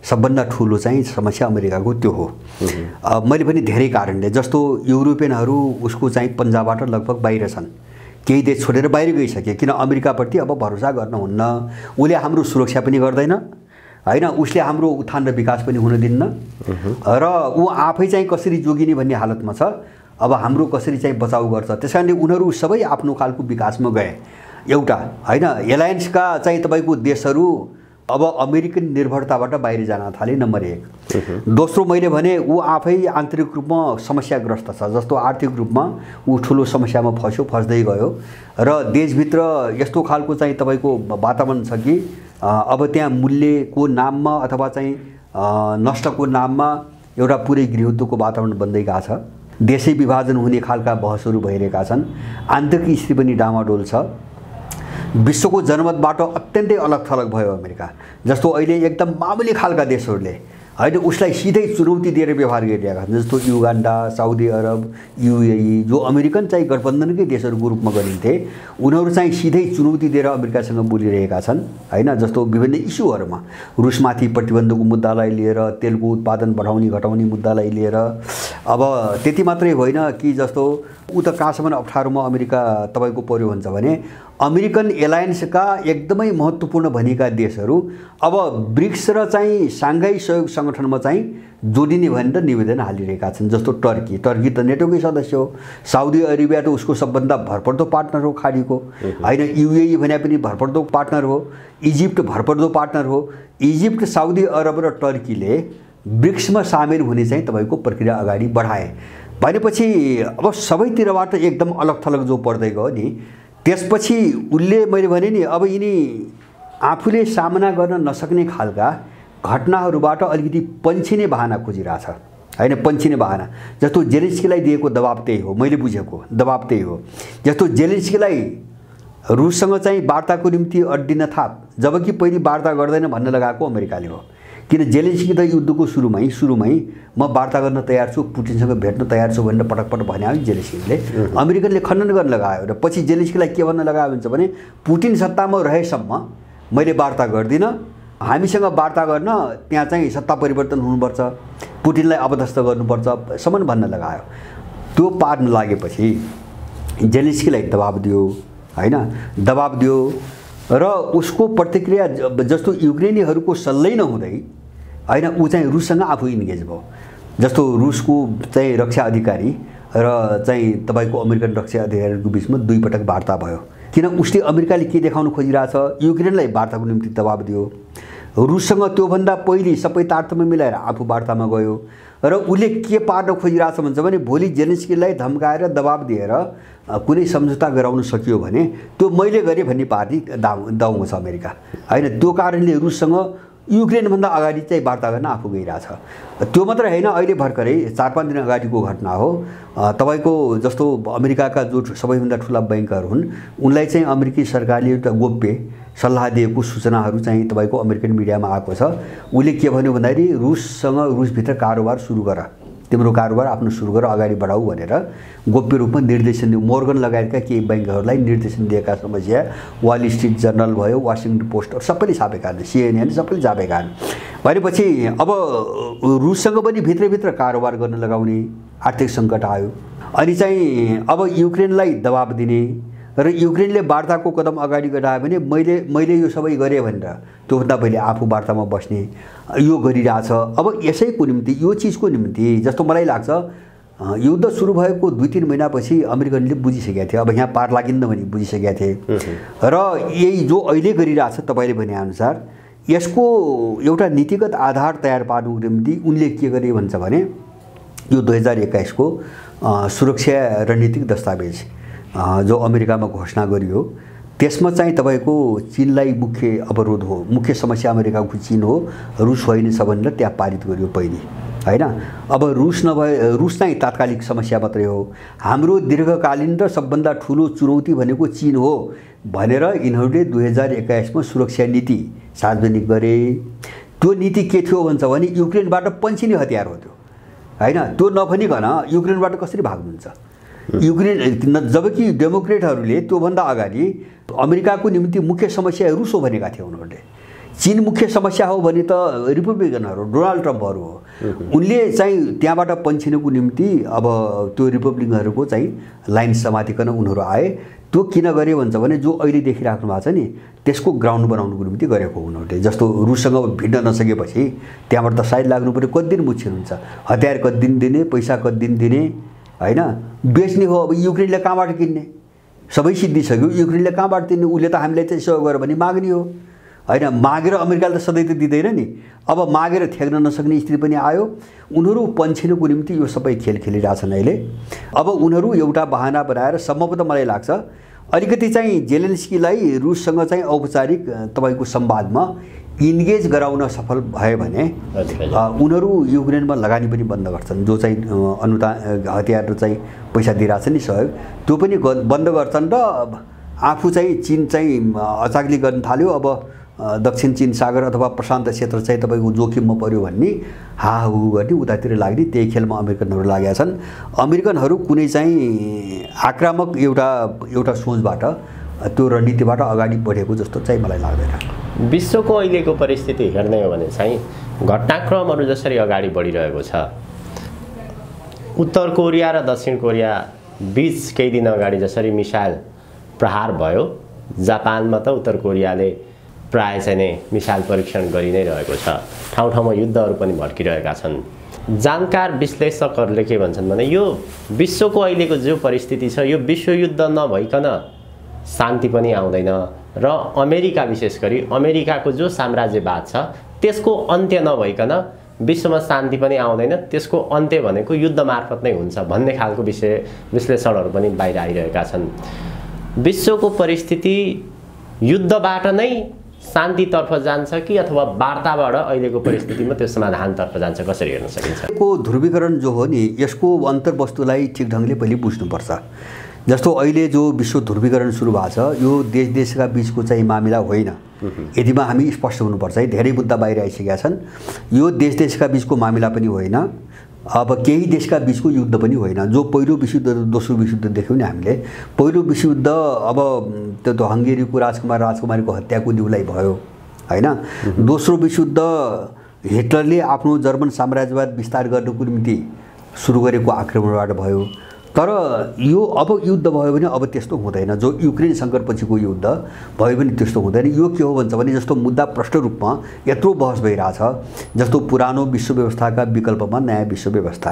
सबभन्दा ठुलो चाहिँ समस्या अमेरिकाको त्यो हो। मैले पनि धेरै कारणले, जस्तो युरोपियनहरू उसको चाहिँ पन्जाबाट लगभग बाहिर छन्, केही देश छोडेर बाहिर गइसके, किन अमेरिकाप्रति अब भरोसा गर्नुहुन्न। उसले हाम्रो सुरक्षा पनि गर्दैन हैन, उसले हाम्रो उत्थान र विकास पनि हुन दिन्न र ऊ आफै चाहिँ कसरी जोगिने भन्ने हालतमा छ। अब हाम्रो कसरी चाहिँ बचाउ गर्छ, त्यसकारणले उनीहरू सबै आफ्नो खालको विकासमा गए। एउटा हैन, एलायन्सका चाहिँ तपाईँको देशहरू अब अमेरिकन निर्भरताबाट बाहिर जान थाले, नम्बर 1। दोस्रो मैले भने ऊ आफै आन्तरिक रूपमा समस्याग्रस्त छ, जस्तो आर्थिक रूपमा ऊ ठुलो समस्यामा फस्दै गयो र देशभित्र यस्तो खालको चाहिँ तपाईँको वातावरण छ कि अब त्यहाँ मूल्यको नाममा अथवा चाहिँ नष्टको नाममा एउटा पुरै गृहयुद्धको वातावरण बन्दै गएको छ। देशै विभाजन हुने खालका बहसहरू भइरहेका छन्, आन्तरिक स्थिति पनि डामाडोल छ। विश्वको जनमतबाट अत्यन्तै अलग थलग भयो अमेरिका। जस्तो अहिले एकदम मामुली खालका देशहरूले होइन उसलाई सिधै चुनौती दिएर व्यवहार गरिरहेका छन्। जस्तो युगान्डा, साउदी अरब, युएई जो अमेरिकन चाहिँ गठबन्धनकै देशहरूको रूपमा गरिन्थे, उनीहरू चाहिँ सिधै चुनौती दिएर अमेरिकासँग बोलिरहेका छन् होइन। जस्तो विभिन्न इस्युहरूमा रुसमाथि प्रतिबन्धको मुद्दालाई लिएर, तेलको उत्पादन बढाउने घटाउने मुद्दालाई लिएर। अब त्यति मात्रै होइन कि जस्तो ऊ त कहाँसम्म अप्ठ्यारोमा अमेरिका तपाईँको पर्यो भन्छ भने अमेरिकन एलायन्सका एकदमै महत्त्वपूर्ण भनिएका देशहरू अब ब्रिक्स र चाहिँ साङ्घाई सहयोग सङ्गठनमा चाहिँ जोडिने भनेर निवेदन हालिरहेका छन्। जस्तो टर्की त नेटोकै सदस्य हो, साउदी अरेबिया त उसको सबभन्दा भरपर्दो पार्टनर हो खाडीको होइन, युएई भने पनि भरपर्दो पार्टनर हो, इजिप्ट भरपर्दो पार्टनर हो। इजिप्ट, साउदी अरब र टर्कीले ब्रिक्समा सामेल हुने चाहिँ तपाईँको प्रक्रिया अगाडि बढाए भनेपछि अब सबैतिरबाट एकदम अलग थलग जो पर्दै गयो नि, त्यसपछि उसले मैले भने नि अब यिनी आफूले सामना गर्न नसक्ने खालका घटनाहरूबाट अलिकति पन्छिने बहाना खोजिरहेछ होइन, पन्छिने बहाना। जस्तो जेलेन्स्कीलाई दिएको दबाब त्यही हो, मैले बुझेको दबाब त्यही हो। जस्तो जेलेन्स्कीलाई रुससँग चाहिँ वार्ताको निम्ति अड्डिन थाप, जबकि पहिले वार्ता गर्दैन भन्न लगाएको अमेरिकाले हो। किन जेलेन्स्की त युद्धको सुरुमै म वार्ता गर्न तयार छु, पुटिनसँग भेट्न तयार छु भनेर पटक पटक भने हो जेलेन्स्कीले। अमेरिकनले खण्डन गर्न लगायो र पछि जेलेन्स्कीलाई के भन्न लगायो भन्छ भने पुटिन सत्तामा रहेसम्म मैले वार्ता गर्दिनँ, हामीसँग वार्ता गर्न त्यहाँ चाहिँ सत्ता परिवर्तन हुनुपर्छ, पुटिनलाई अपदस्थ गर्नुपर्छ सम्म भन्न लगायो। त्यो पार्न लागेपछि जेलेन्स्कीलाई दबाब दियो होइन, दबाब दियो र उसको प्रतिक्रिया जस्तो युक्रेनीहरूको सल्लै नहुँदै होइन ऊ चाहिँ रुससँग आफू इन्गेज भयो। जस्तो रुसको चाहिँ रक्षा अधिकारी र चाहिँ तपाईँको अमेरिकन रक्षा अधिकारीको बिचमा 2 पटक वार्ता भयो। किन उसले अमेरिकाले के देखाउन खोजिरहेछ, युक्रेनलाई वार्ताको निम्ति दबाब दियो। रुससँग त्योभन्दा पहिले सबै तारतम्य मिलाएर आफू वार्तामा गयो र उसले के पार्न खोजिरहेछ भन्छ भने भोलि जेलेन्स्कीलाई धम्काएर दबाब दिएर कुनै सम्झौता गराउन सकियो भने त्यो मैले गरेँ भन्ने पार्टी दाउँ छ अमेरिका होइन। त्यो कारणले रुससँग युक्रेनभन्दा अगाडि चाहिँ वार्ता गर्न आफू गइरहेछ। त्यो मात्र होइन, अहिले भर्खरै 4-5 दिन अगाडिको घटना हो। तपाईँको जस्तो अमेरिकाका जो सबैभन्दा ठुला ब्याङ्कहरू हुन् उनलाई चाहिँ अमेरिकी सरकारले एउटा गोप्य सल्लाह दिएको सूचनाहरू चाहिँ तपाईँको अमेरिकन मिडियामा आएको छ। उसले के भन्यो भन्दाखेरि रुसभित्र कारोबार सुरु गर, तिम्रो कारोबार आफ्नो सुरु गर, अगाडि बढाऊ भनेर गोप्य रूपमा निर्देशन दियो। मोर्गन लगायतका केही ब्याङ्कहरूलाई निर्देशन दिएका समस्या वाल स्ट्रिट जर्नल भयो, वासिङटन पोस्ट सबैले छापेका छन्, CNN सबैले छापेका छन्। भनेपछि अब रुससँग पनि भित्रभित्र कारोबार गर्न लगाउने आर्थिक सङ्कट आयो। अनि चाहिँ अब युक्रेनलाई दबाब दिने र युक्रेनले वार्ताको कदम अगाडि बढायो भने मैले यो सबै गरेँ भनेर त्योभन्दा पहिले आफू वार्तामा बस्ने यो गरिरहेछ। अब यसैको निम्ति यो चिजको निम्ति जस्तो मलाई लाग्छ युद्ध सुरु भएको 2-3 महिनापछि अमेरिकनले बुझिसकेका थिए, अब यहाँ पार लागिन्न भने बुझिसकेका थिए। र यही जो अहिले गरिरहेछ तपाईँले भनेअनुसार यसको एउटा नीतिगत आधार तयार पार्नुको निम्ति उनले के गरे भन्छ भने यो 2021 को सुरक्षा रणनीतिक दस्तावेज जो अमेरिकामा घोषणा गरियो त्यसमा चाहिँ तपाईँको चीनलाई मुख्य अवरोध हो, मुख्य समस्या अमेरिकाको चीन हो, रुस होइन छ भनेर त्यहाँ पारित गरियो पहिले होइन। अब रुस चाहिँ तात्कालिक समस्या मात्रै हो, हाम्रो दीर्घकालीन र सबभन्दा ठुलो चुनौती भनेको चीन हो भनेर यिनीहरूले 2021 मा सुरक्षा नीति सार्वजनिक गरे। त्यो नीति के थियो भन्छ भने युक्रेनबाट पन्छिने हतियार हो त्यो होइन। त्यो नभनिकन युक्रेनबाट कसरी भाग्नुहुन्छ युक्रेन, जबकि डेमोक्रेटहरूले त्योभन्दा अगाडि अमेरिकाको निम्ति मुख्य समस्या रुस हो भनेका थिए उनीहरूले। चीन मुख्य समस्या हो भने त रिपब्लिकनहरू डोनाल्ड ट्रम्पहरू हो, उनले चाहिँ त्यहाँबाट पन्छिनको निम्ति अब त्यो रिपब्लिकनहरूको चाहिँ लाइन समातिकन उनीहरू आए। त्यो किन गरे भन्छ भने जो अहिले देखिराख्नु भएको छ नि त्यसको ग्राउन्ड बनाउनुको निम्ति गरेको उनीहरूले। जस्तो रुससँग भिड्न नसकेपछि त्यहाँबाट त साइड लाग्नु पऱ्यो, कति दिन मुछिनुहुन्छ, हतियार कति दिन दिने, पैसा कति दिन दिने होइन, बेच्ने हो। अब युक्रेनले कहाँबाट किन्ने, सबै सिद्धिसक्यो, युक्रेनले कहाँबाट दिने, उसले त हामीलाई चाहिँ सहयोग गर भने माग्ने हो होइन। मागेर अमेरिकाले त सधैँ त दिँदैन नि, अब मागेर थ्याक्न नसक्ने स्थिति पनि आयो। उनीहरू पन्छिनको निम्ति यो सबै खेल खेलिरहेछन् अहिले। अब उनीहरू एउटा बहाना बनाएर सम्भवतः मलाई लाग्छ अलिकति चाहिँ जेलेन्स्कीलाई रुससँग चाहिँ औपचारिक तपाईँको संवादमा इन्गेज गराउन सफल भए भने उनीहरू युक्रेनमा लगानी पनि बन्द गर्छन्। जो चाहिँ अनुदान हतियार चाहिँ पैसा दिइरहेछ नि सहयोग त्यो पनि बन्द गर्छन् र आफू चाहिँ चीन चाहिँ अचाग्ली गर्न थाल्यो, अब दक्षिण चीन सागर अथवा प्रशान्त क्षेत्र चाहिँ तपाईँको जोखिममा पर्यो भन्ने हाहु गर्ने उतातिर लाग्ने त्यही खेलमा अमेरिकनहरू लागेका छन्। अमेरिकनहरू कुनै चाहिँ आक्रामक एउटा सोचबाट त्यो रणनीतिबाट अगाडि बढेको जस्तो चाहिँ मलाई लाग्दैन। विश्वको अहिलेको परिस्थिति हेर्ने हो भने चाहिँ घटनाक्रमहरू जसरी अगाडि बढिरहेको छ, उत्तर कोरिया र दक्षिण कोरिया बीच केही दिन अगाडि जसरी मिसाइल प्रहार भयो, जापानमा त उत्तर कोरियाले प्राय चाहिँ नै मिसाइल परीक्षण गरि नै रहेको छ। ठाउँ ठाउँमा युद्धहरू पनि भड्किरहेका छन्। जानकार विश्लेषकहरूले के भन्छन् भने यो विश्वको अहिलेको जो परिस्थिति छ, यो विश्वयुद्ध नभइकन शान्ति पनि आउँदैन र अमेरिका विशेष गरी अमेरिकाको जो साम्राज्यवाद छ त्यसको अन्त्य नभइकन विश्वमा शान्ति पनि आउँदैन, त्यसको अन्त्य भनेको युद्ध मार्फत नै हुन्छ भन्ने खालको विश्लेषणहरू पनि बाहिर आइरहेका छन्। विश्वको परिस्थिति युद्धबाट नै शान्तितर्फ जान्छ कि अथवा वार्ताबाट अहिलेको परिस्थितिमा त्यो समाधानतर्फ जान्छ, कसरी हेर्न सकिन्छ? को ध्रुवीकरण जो हो नि, यसको अन्तर्वस्तुलाई ठिक ढङ्गले पहिले बुझ्नुपर्छ। जस्तो अहिले जो विश्व ध्रुवीकरण सुरु भएको छ, यो देशका बीचको चाहिँ मामिला होइन। यतिमा हामी स्पष्ट हुनुपर्छ है। धेरै मुद्दा बाहिर आइसकेका छन्। यो देशका बीचको मामिला पनि होइन, अब केही देशका बीचको युद्ध पनि होइन। जो पहिलो विश्वयुद्ध दोस्रो विश्वयुद्ध देख्यौँ नि हामीले, पहिलो विश्वयुद्ध अब त्यो हङ्गेरीको राजकुमारीको हत्याको दिउलाई भयो होइन। दोस्रो विश्वयुद्ध हिटलरले आफ्नो जर्मन साम्राज्यवाद विस्तार गर्नको निम्ति सुरु गरेको आक्रमणबाट भयो। तर यो अब युद्ध भयो भने अब त्यस्तो हुँदैन। जो युक्रेन सङ्कटपछिको युद्ध भयो भने त्यस्तो हुँदैन। यो के हो भन्छ भने, जस्तो मुद्दा प्रष्ट रूपमा यत्रो बहस भइरहेछ, जस्तो पुरानो विश्व व्यवस्थाका विकल्पमा नयाँ विश्व व्यवस्था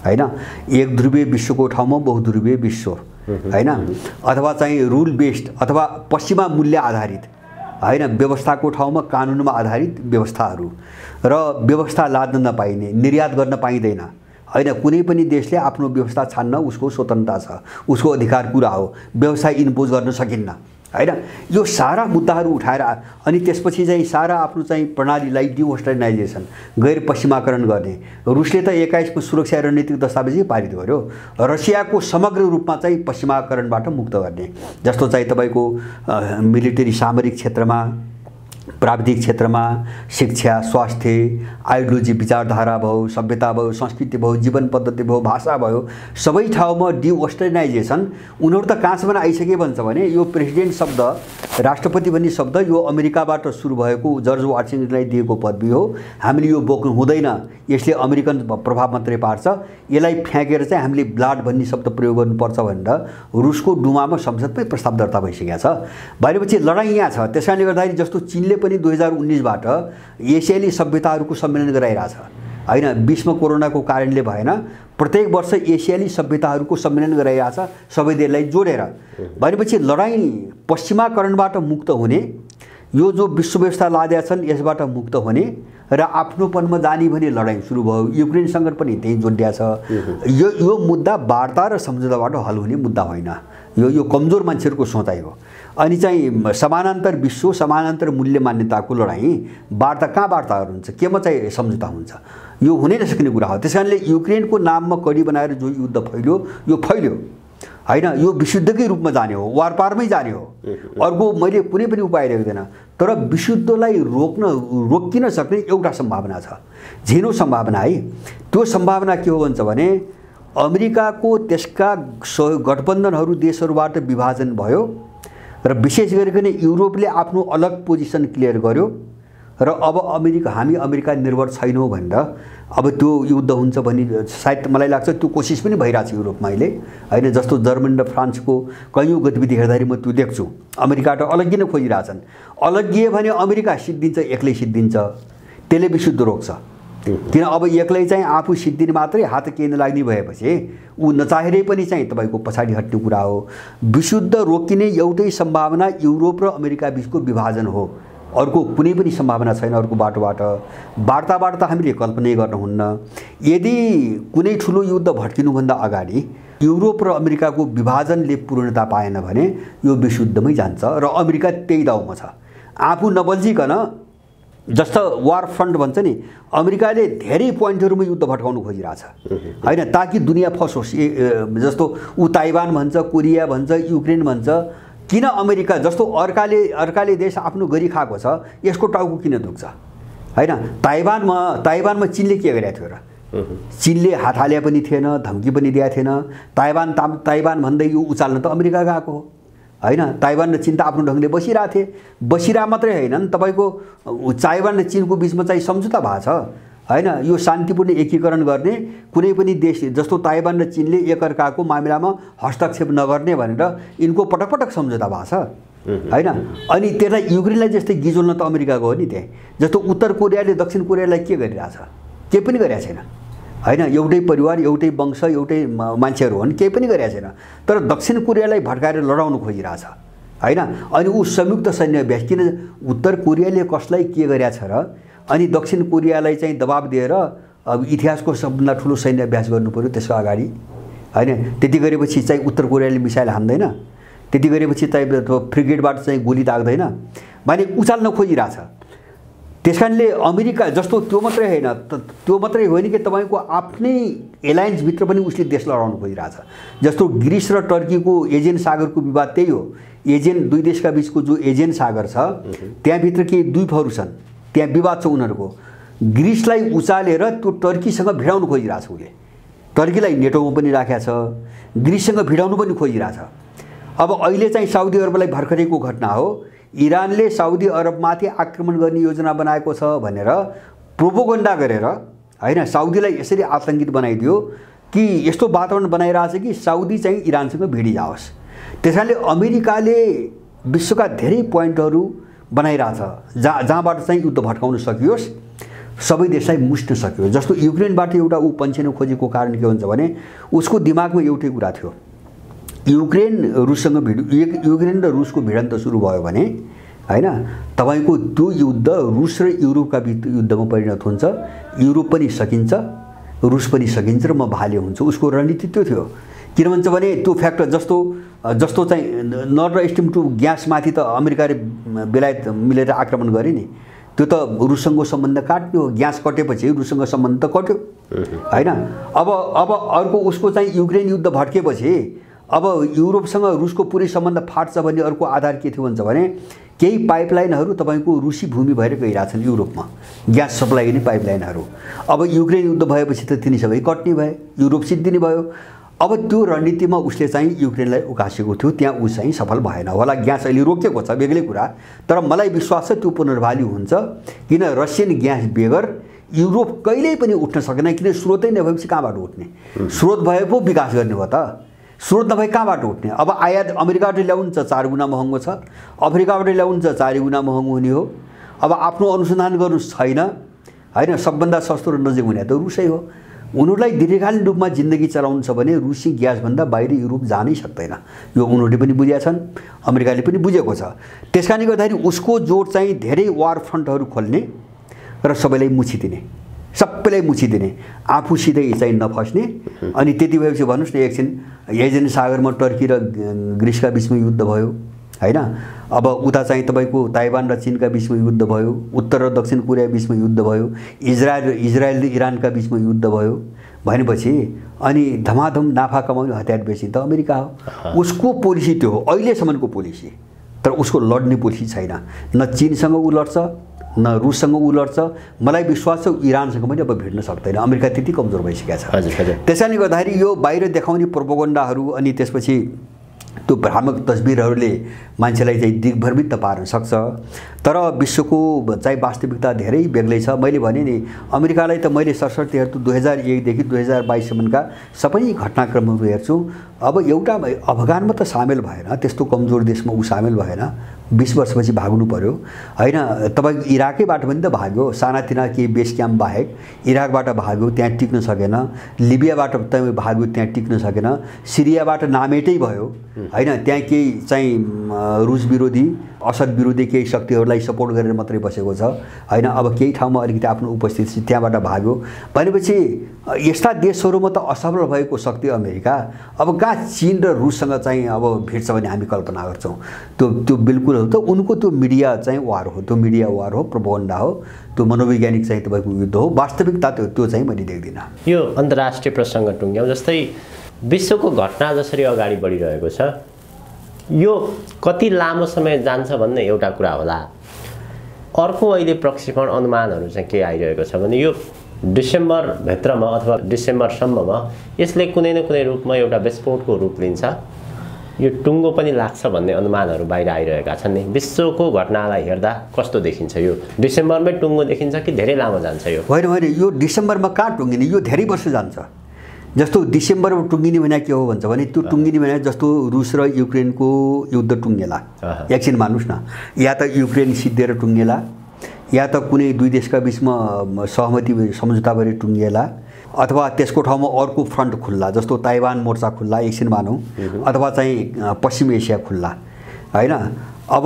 होइन, एक ध्रुवीय विश्वको ठाउँमा बहुध्रुवीय विश्व होइन, अथवा चाहिँ रुल बेस्ड अथवा पश्चिमा मूल्य आधारित होइन व्यवस्थाको ठाउँमा कानुनमा आधारित व्यवस्थाहरू र व्यवस्था लाद्न नपाइने, निर्यात गर्न पाइँदैन होइन। कुनै पनि देशले आफ्नो व्यवस्था छान्न उसको स्वतन्त्रता छ, उसको अधिकार कुरा हो। व्यवसाय इम्पोज गर्न सकिन्न होइन। यो सारा मुद्दाहरू उठाएर अनि त्यसपछि चाहिँ सारा आफ्नो चाहिँ प्रणालीलाई डिवेस्टर्नाइजेसन, गैर पश्चिमाकरण गर्ने। रुसले त 21 सुरक्षा रणनीतिक दस्तावेजै पारित गर्यो, रसियाको समग्र रूपमा चाहिँ पश्चिमाकरणबाट मुक्त गर्ने। जस्तो चाहिँ तपाईँको मिलिटरी सामरिक क्षेत्रमा, प्राविधिक क्षेत्रमा, शिक्षा, स्वास्थ्य, आइडियोलोजी विचारधारा भयो, सभ्यता भयो, संस्कृति भयो, जीवन पद्धति भयो, भाषा भयो, सबै ठाउँमा डिवेस्टर्नाइजेसन। उनीहरू त कहाँसम्म आइसके भन्छ भने यो प्रेसिडेन्ट शब्द, राष्ट्रपति भन्ने शब्द यो अमेरिकाबाट सुरु भएको जर्ज वासिङटनलाई दिएको पदवी हो। हामीले यो बोक्नु हुँदैन, यसले अमेरिकन प्रभाव मात्रै पार्छ, यसलाई फ्याँकेर चाहिँ हामीले ब्लाड भन्ने शब्द प्रयोग गर्नुपर्छ भनेर रुसको डुमामा संसदमै प्रस्ताव दर्ता भइसकेको छ। भनेपछि लडाइँ यहाँ छ। त्यस कारणले गर्दाखेरि जस्तो चीनले पनि 2019बाट एसियाली सभ्यताहरूको सम्मेलन गराइरहेछ होइन। 20मा कोरोनाको कारणले भएन, प्रत्येक वर्ष एसियाली सभ्यताहरूको सम्मेलन गराइरहेछ सबै देशलाई जोडेर। भनेपछि लडाइँ पश्चिमाकरणबाट मुक्त हुने, यो जो विश्व व्यवस्था लादेका छन् यसबाट मुक्त हुने र आफ्नोपनमा जाने भने लडाइँ सुरु भयो। युक्रेन सङ्कट पनि त्यही जोडिया छ। यो मुद्दा वार्ता र सम्झौताबाट हल हुने मुद्दा होइन। यो कमजोर मान्छेहरूको सोचाइ हो। अनि चाहिँ समानान्तर विश्व, समानान्तर मूल्य मान्यताको लडाइँ वार्ता कहाँ वार्ताहरू हुन्छ, केमा चाहिँ सम्झौता हुन्छ, यो हुनै नसक्ने कुरा हो। त्यस कारणले युक्रेनको नाममा कडी बनाएर जो युद्ध फैल्यो यो फैल्यो होइन। यो विशुद्धकै रूपमा जाने हो, वारपारमै जाने हो। अर्को मैले कुनै पनि उपाय देख्दैन। तर विशुद्धलाई रोकिन सक्ने एउटा सम्भावना छ, झिनो सम्भावना है। त्यो सम्भावना के हो भन्छ भने, अमेरिकाको त्यसका गठबन्धनहरू देशहरूबाट विभाजन भयो र विशेष गरिकन युरोपले आफ्नो अलग पोजिसन क्लियर गर्यो र अब हामी अमेरिका निर्भर छैनौँ भनेर अब त्यो युद्ध हुन्छ भन्ने सायद मलाई लाग्छ त्यो कोसिस पनि भइरहेछ युरोपमा अहिले होइन। जस्तो जर्मनी र फ्रान्सको कैयौँ गतिविधि हेर्दाखेरि म त्यो देख्छु। अमेरिकाबाट अलग्गिन खोजिरहेछन्। अलग्गिए भने अमेरिका सिद्धिन्छ, एक्लै सिद्धिन्छ, त्यसले विशुद्ध रोक्छ। किन अब एक्लै चाहिँ आफू सिद्धिने मात्रै हात केही नलाग्ने भएपछि ऊ नचाहेरै पनि चाहिँ तपाईँको पछाडि हट्ने कुरा हो। विशुद्ध रोकिने एउटै सम्भावना युरोप र अमेरिका बिचको विभाजन हो। अर्को कुनै पनि सम्भावना छैन। अर्को बाटोबाट वार्ताबाट त हामीले कल्पनै गर्नुहुन्न। यदि कुनै ठुलो युद्ध भड्किनुभन्दा अगाडि युरोप र अमेरिकाको विभाजनले पूर्णता पाएन भने यो विशुद्धमै जान्छ र अमेरिका त्यही दाउमा छ। आफू नबल्झिकन, जस्तो वार फ्रन्ट भन्छ नि, अमेरिकाले धेरै पोइन्टहरूमा युद्ध भड्काउनु खोजिरहेछ होइन, ताकि दुनियाँ फसोस्। जस्तो ऊ ताइवान भन्छ, कोरिया भन्छ, युक्रेन भन्छ, किन अमेरिका जस्तो अर्काले देश आफ्नो गरी खाएको छ, यसको टाउको किन दुख्छ? हैन, ताइवानमा चीनले के गरेको थियो र? चीनले हात हाले पनि थिएन, धम्की पनि दिएको थिएन। ताइवान भन्दै यो उचाल्न त अमेरिका गएको हो हैन। ताइवान र चीन त आफ्नो ढङ्गले बसिरहेको थिए। बसिरह मात्रै होइन, तपाईँको ताइवान र चीनको बिचमा चाहिँ सम्झौता भएको छ हैन। यो शान्तिपूर्ण एकीकरण गर्ने कुनै पनि देश जस्तो ताइवान र चीनले एकअर्काको मामिलामा हस्तक्षेप नगर्ने भनेर यिनको पटक पटक सम्झौता भएको छ हैन। अनि त्यसलाई युक्रेनलाई जस्तै गिजोल्न त अमेरिकाको हो नि। त्यहाँ जस्तो उत्तर कोरियाले दक्षिण कोरियालाई के गरिरहेछ? केही पनि गरेको छैन हैन। एउटै परिवार, एउटै वंश, एउटै मान्छेहरू हुन्, केही पनि गरेको छैन। तर दक्षिण कोरियालाई भड्काएर लडाउन खोजिरहेछ हैन। अनि ऊ संयुक्त सैन्य अभ्यास, किन उत्तर कोरियाले कसलाई के गरेको छ र? अनि दक्षिण कोरियालाई चाहिँ दबाब दिएर अब इतिहासको सबभन्दा ठुलो सैन्य अभ्यास गर्नु पर्यो त्यसको अगाडि हैन। त्यति गरेपछि चाहिँ उत्तर कोरियाले मिसाइल हान्दैन, त्यति गरेपछि चाहिँ फ्रिगेटबाट चाहिँ गोली दाग्दैन, माने उचाल्न खोजिरहेछ। त्यसकारणले अमेरिका जस्तो त्यो मात्रै होइन, त्यो मात्रै होइन कि तपाईँको आफ्नै एलायन्सभित्र पनि उसले देश लडाउन खोजिरहेछ। जस्तो ग्रिस र टर्कीको एजेन सागरको विवाद त्यही हो। एजेन, दुई देशका बिचको जो एजेन सागर छ त्यहाँभित्र केही द्वीपहरू छन्, त्यहाँ विवाद छ उनीहरूको। ग्रिसलाई उचालेर त्यो टर्कीसँग भिडाउन खोजिरहेछ उसले। टर्कीलाई नेटोमा पनि राखेको छ, ग्रिससँग भिडाउनु पनि खोजिरहेछ। अब अहिले चाहिँ साउदी अरबलाई भर्खरैको घटना हो, इरानले साउदी अरबमाथि आक्रमण गर्ने योजना बनाएको छ भनेर प्रोपोगन्डा गरेर हैन साउदीलाई यसरी आतंकित बनाइदियो कि यस्तो वातावरण बनाइरहेछ कि साउदी चाहिँ इरानसँग भिडिजाओस्। त्यसैले अमेरिकाले विश्वका धेरै पोइन्टहरू बनाइरहेछ जहाँबाट चाहिँ युद्ध भड्काउन सकियोस्, सबै देशलाई मुस्न सक्यो। जस्तो युक्रेनबाट एउटा ऊ पन्छेन खोजेको कारण के हुन्छ भने उसको दिमागमा एउटै कुरा थियो, युक्रेन र रुसको भिडन्त सुरु भयो भने हैन तपाईको त्यो युद्ध रुस र युरोपका युद्धमा परिणत हुन्छ, युरोप पनि सकिन्छ, रुस पनि सकिन्छ र म भाले हुन्छु। उसको रणनीति त्यो थियो। किन भन्छ भने त्यो फ्याक्टर जस्तो चाहिँ नर्थ र स्ट्रिम 2 ग्यासमाथि त अमेरिका र बेलायत मिलेर आक्रमण गरे नि, त्यो त रुससँगको सम्बन्ध काट्यो। ग्यास कटेपछि रुससँग सम्बन्ध त कट्यो हैन। अब अर्को उसको चाहिँ युक्रेन युद्ध भड्केपछि अब युरोपसँग रुसको पुरै सम्बन्ध फाट्छ भन्ने अर्को आधार के थियो भन्छ भने केही पाइपलाइनहरू तपाईको रुसी भूमि भएर गइरहेछन् युरोपमा, ग्यास सप्लाई गर्ने पाइपलाइनहरू। अब युक्रेन युद्ध भएपछि त तिनीसँगै कट्ने भए, युरोप सिद्धिने भयो। अब त्यो रणनीतिमा उसले चाहिँ युक्रेनलाई उकासेको थियो, त्यहाँ ऊ चाहिँ सफल भएन होला। ग्यास अहिले रोकेको छ बेग्लै कुरा, तर मलाई विश्वास छ त्यो पुनर्वाली हुन्छ। किन रसियन ग्यास बेगर युरोप कहिल्यै पनि उठ्न सकेन, किन स्रोतै नभएपछि कहाँबाट उठ्ने? स्रोत भए पो विकास गर्ने हो त, स्रोत नभए कहाँबाट उठ्ने? अब आयात अमेरिकाबाट ल्याउनुहुन्छ 4 गुणा महँगो छ, अफ्रिकाबाट ल्याउनुहुन्छ 4 गुणा महँगो हुने हो। अब आफ्नो अनुसन्धान गर्नु छैन हैन, सबभन्दा सस्तो र नजिक हुने त रुसै हो। उनीहरूलाई दीर्घकालीन रूपमा जिन्दगी चलाउनु छ भने रुसी ग्यासभन्दा बाहिर युरोप जानै सक्दैन। यो उनीहरूले पनि बुझेका छन्, अमेरिकाले पनि बुझेको छ। त्यसकारणले गर्दाखेरि उसको जोड चाहिँ धेरै वार फ्रन्टहरू खोल्ने र सबैलाई मुछिदिने, सबैलाई मुछिदिने, आफू सिधै चाहिँ नफस्ने। अनि त्यति भएपछि भन्नुहोस् न एकछिन एजेन सागरमा टर्की र ग्रिसका बिचमा युद्ध भयो हैन। अब उता चाहिँ तपाईको ताइवान र चीनका बिचमा युद्ध भयो, उत्तर र दक्षिण कोरिया बिचमा युद्ध भयो, इजरायल र इरानका बिचमा युद्ध भयो भनेपछि अनि धमाधम नाफा कमाउने हतियार बेची त अमेरिका हो। उसको पोलिसी त्यो हो अहिलेसम्मको पोलिसी, तर उसको लड्ने पोलिसी छैन। न चीनसँग ऊ लड्छ न रुससँग ऊ लड्छ। मलाई विश्वास छ इरानसँग पनि अब भिड्न सक्दैन, अमेरिका त्यति कमजोर भइसकेको छ। त्यसैले गर्दाखेरि यो बाहिर देखाउने प्रोपोगन्डाहरू अनि त्यसपछि त्यो भ्रामक तस्बिरहरूले मान्छेलाई चाहिँ दिग्भ्रमित पार्न सक्छ। तर विश्वको चाहिँ वास्तविकता धेरै बेग्लै छ। मैले भने नि अमेरिकालाई त मैले सरसर्ती हेर्छु 2001 देखि 2022 सम्मका सबै घटनाक्रमहरू हेर्छु। अब एउटा अफगानमा त सामेल भएन, त्यस्तो कमजोर देशमा ऊ सामेल भएन, 20 वर्षपछि भाग्नु पर्यो हैन। तपाईको इराकैबाट पनि त भाग्यो, सानातिना केही बेस क्याम्प बाहेक इराकबाट भाग्यो, त्यहाँ टिक्न सकेन। लिबियाबाट त भाग्यो, त्यहाँ टिक्न सकेन। सिरियाबाट नामेटै भयो हैन, त्यहाँ केही चाहिँ रुस विरोधी असद विरोधी केही शक्तिहरूलाई सपोर्ट गरेर मात्रै बसेको छ हैन। अब केही ठाउँमा अलिकति आफ्नो उपस्थिति त्यहाँबाट भाग्यो भनेपछि यस्ता देशहरूमा त असफल भएको शक्ति अमेरिका अब कहाँ चीन र रुससँग चाहिँ अब भिड्छ भन्ने हामी कल्पना गर्छौँ। त्यो बिल्कुल हो। त उनको त्यो मिडिया चाहिँ वार हो, त्यो मिडिया वार हो, प्रोपोगन्डा हो, त्यो मनोवैज्ञानिक चाहिँ तपाईँको युद्ध हो। वास्तविकता त्यो चाहिँ मैले देख्दिनँ। यो अन्तर्राष्ट्रिय प्रसङ्ग टुङ्ग्याउँ, जस्तै विश्वको घटना जसरी अगाडि बढिरहेको छ यो कति लामो समय जान्छ भन्ने एउटा कुरा होला। अर्को अहिले प्रक्षेपण अनुमानहरू चाहिँ के आइरहेको छ भने यो डिसेम्बरभित्रमा अथवा डिसेम्बरसम्ममा यसले कुनै न कुनै रूपमा एउटा विस्फोटको रूप लिन्छ, यो टुङ्गो पनि लाग्छ भन्ने अनुमानहरू बाहिर आइरहेका छन् नि। विश्वको घटनालाई हेर्दा कस्तो देखिन्छ? यो डिसेम्बरमै टुङ्गो देखिन्छ कि धेरै लामो जान्छ? यो होइन, यो डिसेम्बरमा कहाँ टुङ्गिने, यो धेरै वर्ष जान्छ। जस्तो डिसेम्बरमा टुङ्गिने भने के हो भन्छ भने त्यो टुङ्गिने भने जस्तो रुस र युक्रेनको युद्ध टुङ्गेला, एकछिन मान्नुहोस् न, या त युक्रेन सिद्धिएर टुङ्गेला, या त कुनै दुई देशका बिचमा सहमति सम्झौता भएर टुङ्गेला, अथवा त्यसको ठाउँमा अर्को फ्रन्ट खुल्ला, जस्तो ताइवान मोर्चा खुल्ला, एकछिन मानौँ, अथवा चाहिँ पश्चिम एसिया खुल्ला, होइन। अब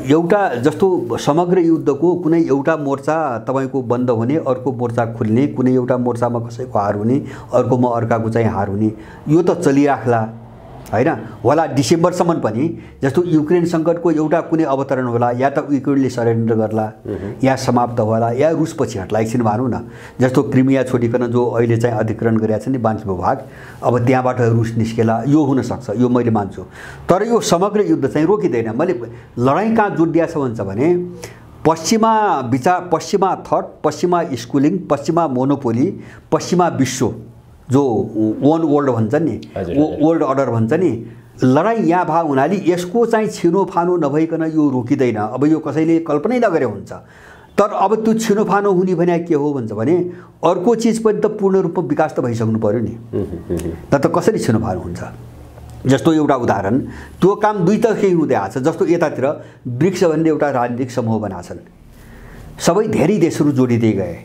एउटा जस्तो समग्र युद्धको कुनै एउटा मोर्चा तपाईँको बन्द हुने, अर्को मोर्चा खुल्ने, कुनै एउटा मोर्चामा कसैको हार हुने, अर्कोमा अर्काको चाहिँ हार हुने, यो त चलिराख्ला, होइन। होला डिसेम्बरसम्म पनि जस्तो युक्रेन सङ्कटको एउटा कुनै अवतरण होला, या त युक्रेनले सरेन्डर गर्ला, या समाप्त होला, या रुस पछि हट्ला, एकछिन मानौँ न। जस्तो क्रिमिया छोडिकन जो अहिले चाहिँ अधिग्रहण गरेका छन् नि बाँकी भूभाग, अब त्यहाँबाट रुस निस्केला, यो हुनसक्छ, यो मैले मान्छु। तर यो समग्र युद्ध चाहिँ रोकिँदैन। मैले लडाइँ कहाँ जोडिया छ भन्छ भने पश्चिमा विचार, पश्चिमा थट, पश्चिमा स्कुलिङ, पश्चिमा मोनोपोली, पश्चिमा विश्व जो वन वर्ल्ड भन्छन् नि, वर्ल्ड अर्डर भन्छ नि, लडाइँ यहाँ भएको हुनाले यसको चाहिँ छिनोफानो नभइकन यो रोकिँदैन। अब यो कसैले कल्पनै नगरे हुन्छ। तर अब त्यो छिनोफानो हुने भने के हो भन्छ भने अर्को चिज पनि त पूर्ण रूपमा विकास त भइसक्नु पर्यो नि, त कसरी छिनोफानो हुन्छ? जस्तो एउटा उदाहरण, त्यो काम दुई तर्फै हुँदै आएको छ। जस्तो यतातिर ब्रिक्स भन्ने एउटा राजनीतिक समूह बनाएको छन्, सबै धेरै देशहरू जोडिँदै गए,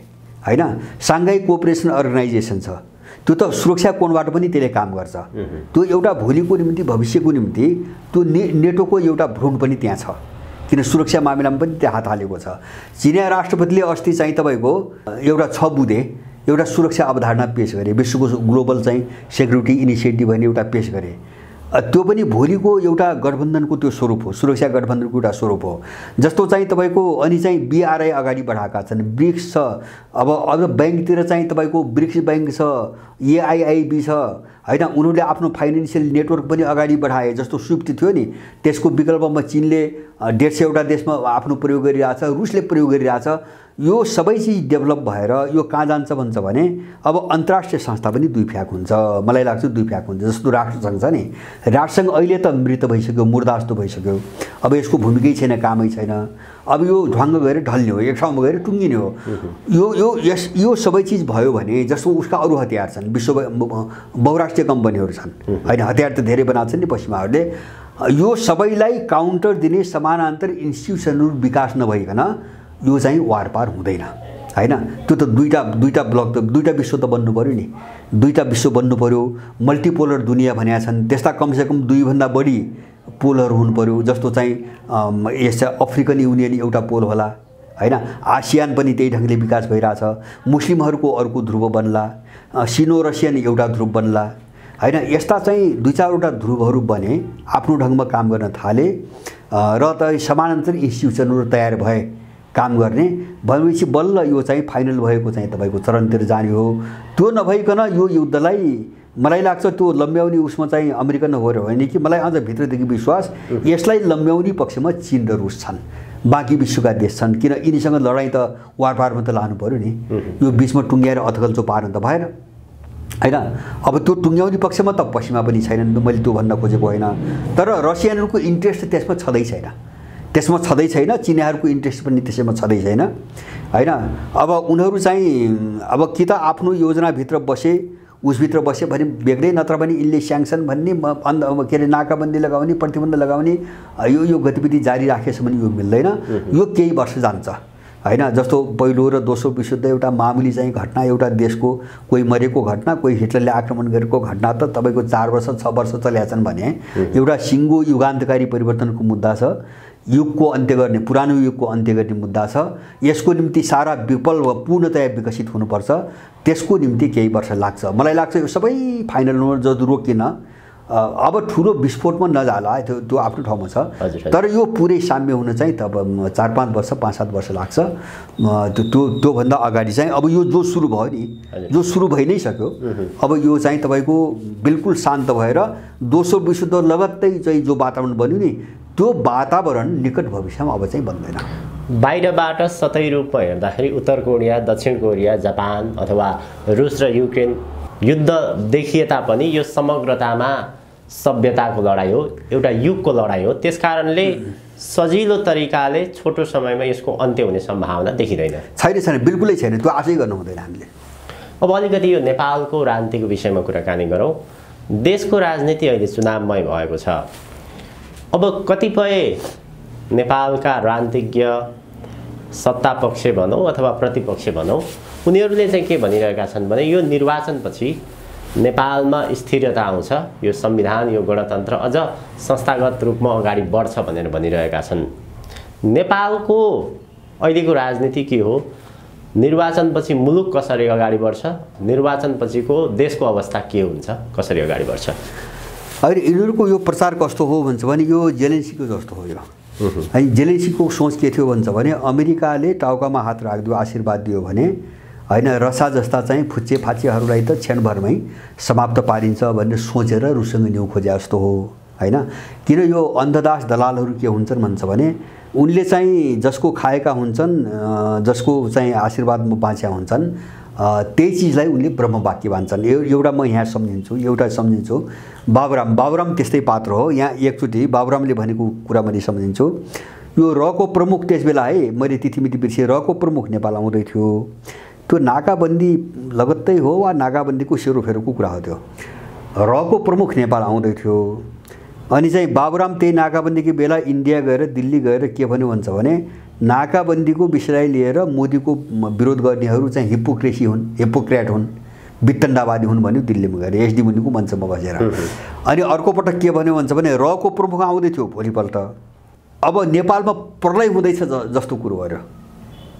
होइन। साङ्घाई कोअपरेसन अर्गनाइजेसन छ, त्यो त सुरक्षा कोणबाट पनि त्यसले काम गर्छ। त्यो एउटा भोलिको निम्ति, भविष्यको निम्ति त्यो नेटोको एउटा भ्रूण पनि त्यहाँ छ, किन सुरक्षा मामिलामा पनि त्यहाँ हात हालेको छ। चिनिया राष्ट्रपतिले अस्ति चाहिँ तपाईँको एउटा 6 बुँदे एउटा सुरक्षा अवधारणा पेश गरे, विश्वको ग्लोबल चाहिँ सेक्युरिटी इनिसिएटिभ भन्ने एउटा पेश गरे। त्यो पनि भोलिको एउटा गठबन्धनको त्यो स्वरूप हो, सुरक्षा गठबन्धनको एउटा स्वरूप हो। जस्तो चाहिँ तपाईँको अनि चाहिँ BRI अगाडि बढाएका छन्, ब्रिक्स छ, अब ब्याङ्कतिर चाहिँ तपाईँको ब्रिक्स ब्याङ्क छ, AIIB छ, होइन। उनीहरूले आफ्नो फाइनेन्सियल नेटवर्क पनि अगाडि बढाए। जस्तो स्विफ्ट थियो नि, त्यसको विकल्पमा चिनले 150 वटा देशमा आफ्नो प्रयोग गरिरहेछ, रुसले प्रयोग गरिरहेछ। यो सबै चिज डेभलप भएर यो कहाँ जान्छ भन्छ भने अब अन्तर्राष्ट्रिय संस्था पनि दुई फ्याक हुन्छ, मलाई लाग्छ दुई फ्याक हुन्छ। जस्तो राष्ट्रसङ्घ छ नि, राष्ट्रसङ्घ अहिले त मृत भइसक्यो, मुर्दा जस्तो भइसक्यो, अब यसको भूमिकै छैन, कामै छैन। अब यो ढङ्ग गएर ढल्ने हो, एक ठाउँमा गएर टुङ्गिने हो। यो सबै चिज भयो भने जस्तो उसका अरू हतियार छन्, विश्व बहुराष्ट्रिय कम्पनीहरू छन्, होइन। हतियार त धेरै बनाएको छन् नि पश्चिमाहरूले। यो सबैलाई काउन्टर दिने समानान्तर इन्स्टिट्युसनहरू विकास नभइकन यो चाहिँ वारपार हुँदैन, होइन। त्यो त दुईटा ब्लक त, दुईटा विश्व त बन्नु पऱ्यो नि, दुईटा विश्व बन्नु पऱ्यो। मल्टिपोलर दुनियाँ भनेका छन्, त्यस्ता कमसेकम 2 भन्दा बढी पोलहरू हुनु पऱ्यो। जस्तो चाहिँ यस अफ्रिकन युनियन एउटा पोल होला, होइन। आसियान पनि त्यही ढङ्गले विकास भइरहेछ। मुस्लिमहरूको अर्को ध्रुव बन्ला, सिनो रसियन एउटा ध्रुव बन्ला, होइन। यस्ता चाहिँ 2-4वटा ध्रुवहरू बने, आफ्नो ढङ्गमा काम गर्न थाले र त समानान्तर इन्स्टिट्युसनहरू तयार भए काम गर्ने भनेपछि बल्ल यो चाहिँ फाइनल भएको चाहिँ तपाईँको चरणतिर जाने हो। त्यो नभइकन यो युद्धलाई मलाई लाग्छ त्यो लम्ब्याउने उसमा चाहिँ अमेरिकन हो र होइन कि मलाई अझ भित्रदेखि विश्वास यसलाई लम्ब्याउने पक्षमा चीन र रुस छन्, बाँकी विश्वका देश छन्। किन यिनीसँग लडाइँ त वारपारमा त लानु पऱ्यो नि, यो बिचमा टुङ्ग्याएर अथकल्चो पार्न त भएन, होइन। अब त्यो टुङ्ग्याउने पक्षमा त पश्चिमा पनि छैनन्, मैले त्यो भन्न खोजेको होइन। तर रसियनहरूको इन्ट्रेस्ट त्यसमा छँदै छैन, चिनियाहरूको इन्ट्रेस्ट पनि त्यसैमा छँदै छैन, होइन। अब उनीहरू चाहिँ अब कि त आफ्नो योजनाभित्र बसे, उसभित्र बसे भने बेग्लै, नत्र भने यिनले स्याङ्सन भन्ने के अरे नाकाबन्दी लगाउने, प्रतिबन्ध लगाउने यो गतिविधि जारी राखेछ भने यो मिल्दैन। यो केही वर्ष जान्छ, होइन। जस्तो पहिलो र दोस्रो विश्वयुद्ध एउटा मामुली चाहिँ घटना, एउटा देशको कोही मरेको घटना, कोही हिटलरले आक्रमण गरेको घटना त तपाईँको 4 वर्ष 6 वर्ष चलेका छन् भने एउटा सिङ्गो युगान्तकारी परिवर्तनको मुद्दा छ, युगको अन्त्य गर्ने, पुरानो युगको अन्त्य गर्ने मुद्दा छ। यसको निम्ति सारा विप्लव पूर्णतया विकसित हुनुपर्छ, त्यसको निम्ति केही वर्ष लाग्छ। मलाई लाग्छ यो सबै फाइनलमा जब रोकिन अब ठुलो विस्फोटमा नजाला त्यो आफ्नो ठाउँमा छ, तर यो पुरै साम्य हुन चाहिँ तब 4-5 वर्ष 5-7 वर्ष लाग्छ। त्योभन्दा अगाडि चाहिँ अब यो जो सुरु भयो नि, जो सुरु भइ नै सक्यो, अब यो चाहिँ तपाईँको बिल्कुल शान्त भएर दोस्रो विश्वयुद्ध लगत्तै चाहिँ जो वातावरण बन्यो नि, त्यो वातावरण निकट भविष्यमा अब चाहिँ बन्दैन। बाहिरबाट सतै रूपमा हेर्दाखेरि उत्तर कोरिया, दक्षिण कोरिया, जापान अथवा रुस र युक्रेन युद्ध देखिए तापनि यो समग्रतामा सभ्यताको लडाइँ हो, एउटा युगको लडाइँ हो। त्यसकारणले सजिलो तरिकाले छोटो समयमा यसको अन्त्य हुने सम्भावना देखिँदैन। छैन, बिल्कुलै छैन, त्यो आशै गर्नु हुँदैन हामीले। अब अलिकति यो नेपालको राजनीतिको विषयमा कुराकानी गरौँ। देशको राजनीति अहिले चुनावमय भएको छ। अब कतिपय नेपालका राजनीतिज्ञ, सत्तापक्ष भनौँ अथवा प्रतिपक्ष भनौँ, उनीहरूले चाहिँ के भनिरहेका छन् भने यो निर्वाचनपछि नेपालमा स्थिरता आउँछ, यो संविधान, यो गणतन्त्र अझ संस्थागत रूपमा अगाडि बढ्छ भनेर भनिरहेका छन्। नेपालको अहिलेको राजनीति के हो? निर्वाचनपछि मुलुक कसरी अगाडि बढ्छ? निर्वाचनपछिको देशको अवस्था के हुन्छ? कसरी अगाडि बढ्छ? अहिले यिनीहरूको यो प्रचार कस्तो हो भन्छ भने यो जेलेन्सीको जस्तो हो। यो है, जेलेन्सीको सोच के थियो भन्छ भने अमेरिकाले टाउकामा हात राखिदियो, आशीर्वाद दियो भने होइन, रसा जस्ता चाहिँ फुच्चे फाच्चेहरूलाई त क्षणभरमै समाप्त पारिन्छ भन्ने सोचेर रुससँग न्यु खोजे जस्तो हो होइन। किन यो अन्धदास दलालहरू के हुन्छन् भन्छ भने उनले चाहिँ जसको खाएका हुन्छन्, जसको चाहिँ आशीर्वादमा बाँचेका हुन्छन्, त्यही चिजलाई उनले ब्रह्मवाक्य मान्छन्। एउटा म यहाँ सम्झिन्छु, बाबुराम त्यस्तै पात्र हो। यहाँ एकचोटि बाबुरामले भनेको कुरा मैले सम्झिन्छु। यो रको प्रमुख त्यसबेला है, मैले तिथिमिति बिर्सेँ, रको प्रमुख नेपाल आउँदै थियो। त्यो नाकाबन्दी लगत्तै हो वा नाकाबन्दीको सेरोफेरोको कुरा हो। त्यो रको प्रमुख नेपाल आउँदै थियो। अनि चाहिँ बाबुराम त्यही नाकाबन्दीको बेला इन्डिया गएर, दिल्ली गएर के भन्यो भन्छ भने नाकाबन्दीको विषयलाई लिएर मोदीको विरोध गर्नेहरू चाहिँ हिपोक्रेट हुन्, वितण्डावादी हुन् भन्यो दिल्लीमा गएर, एसडी मुनिको मञ्चमा बसेर। अनि अर्कोपटक के भन्यो भन्छ भने रको प्रमुख आउँदै थियो भोलिपल्ट। अब नेपालमा प्रलय हुँदैछ जस्तो कुरो गर्यो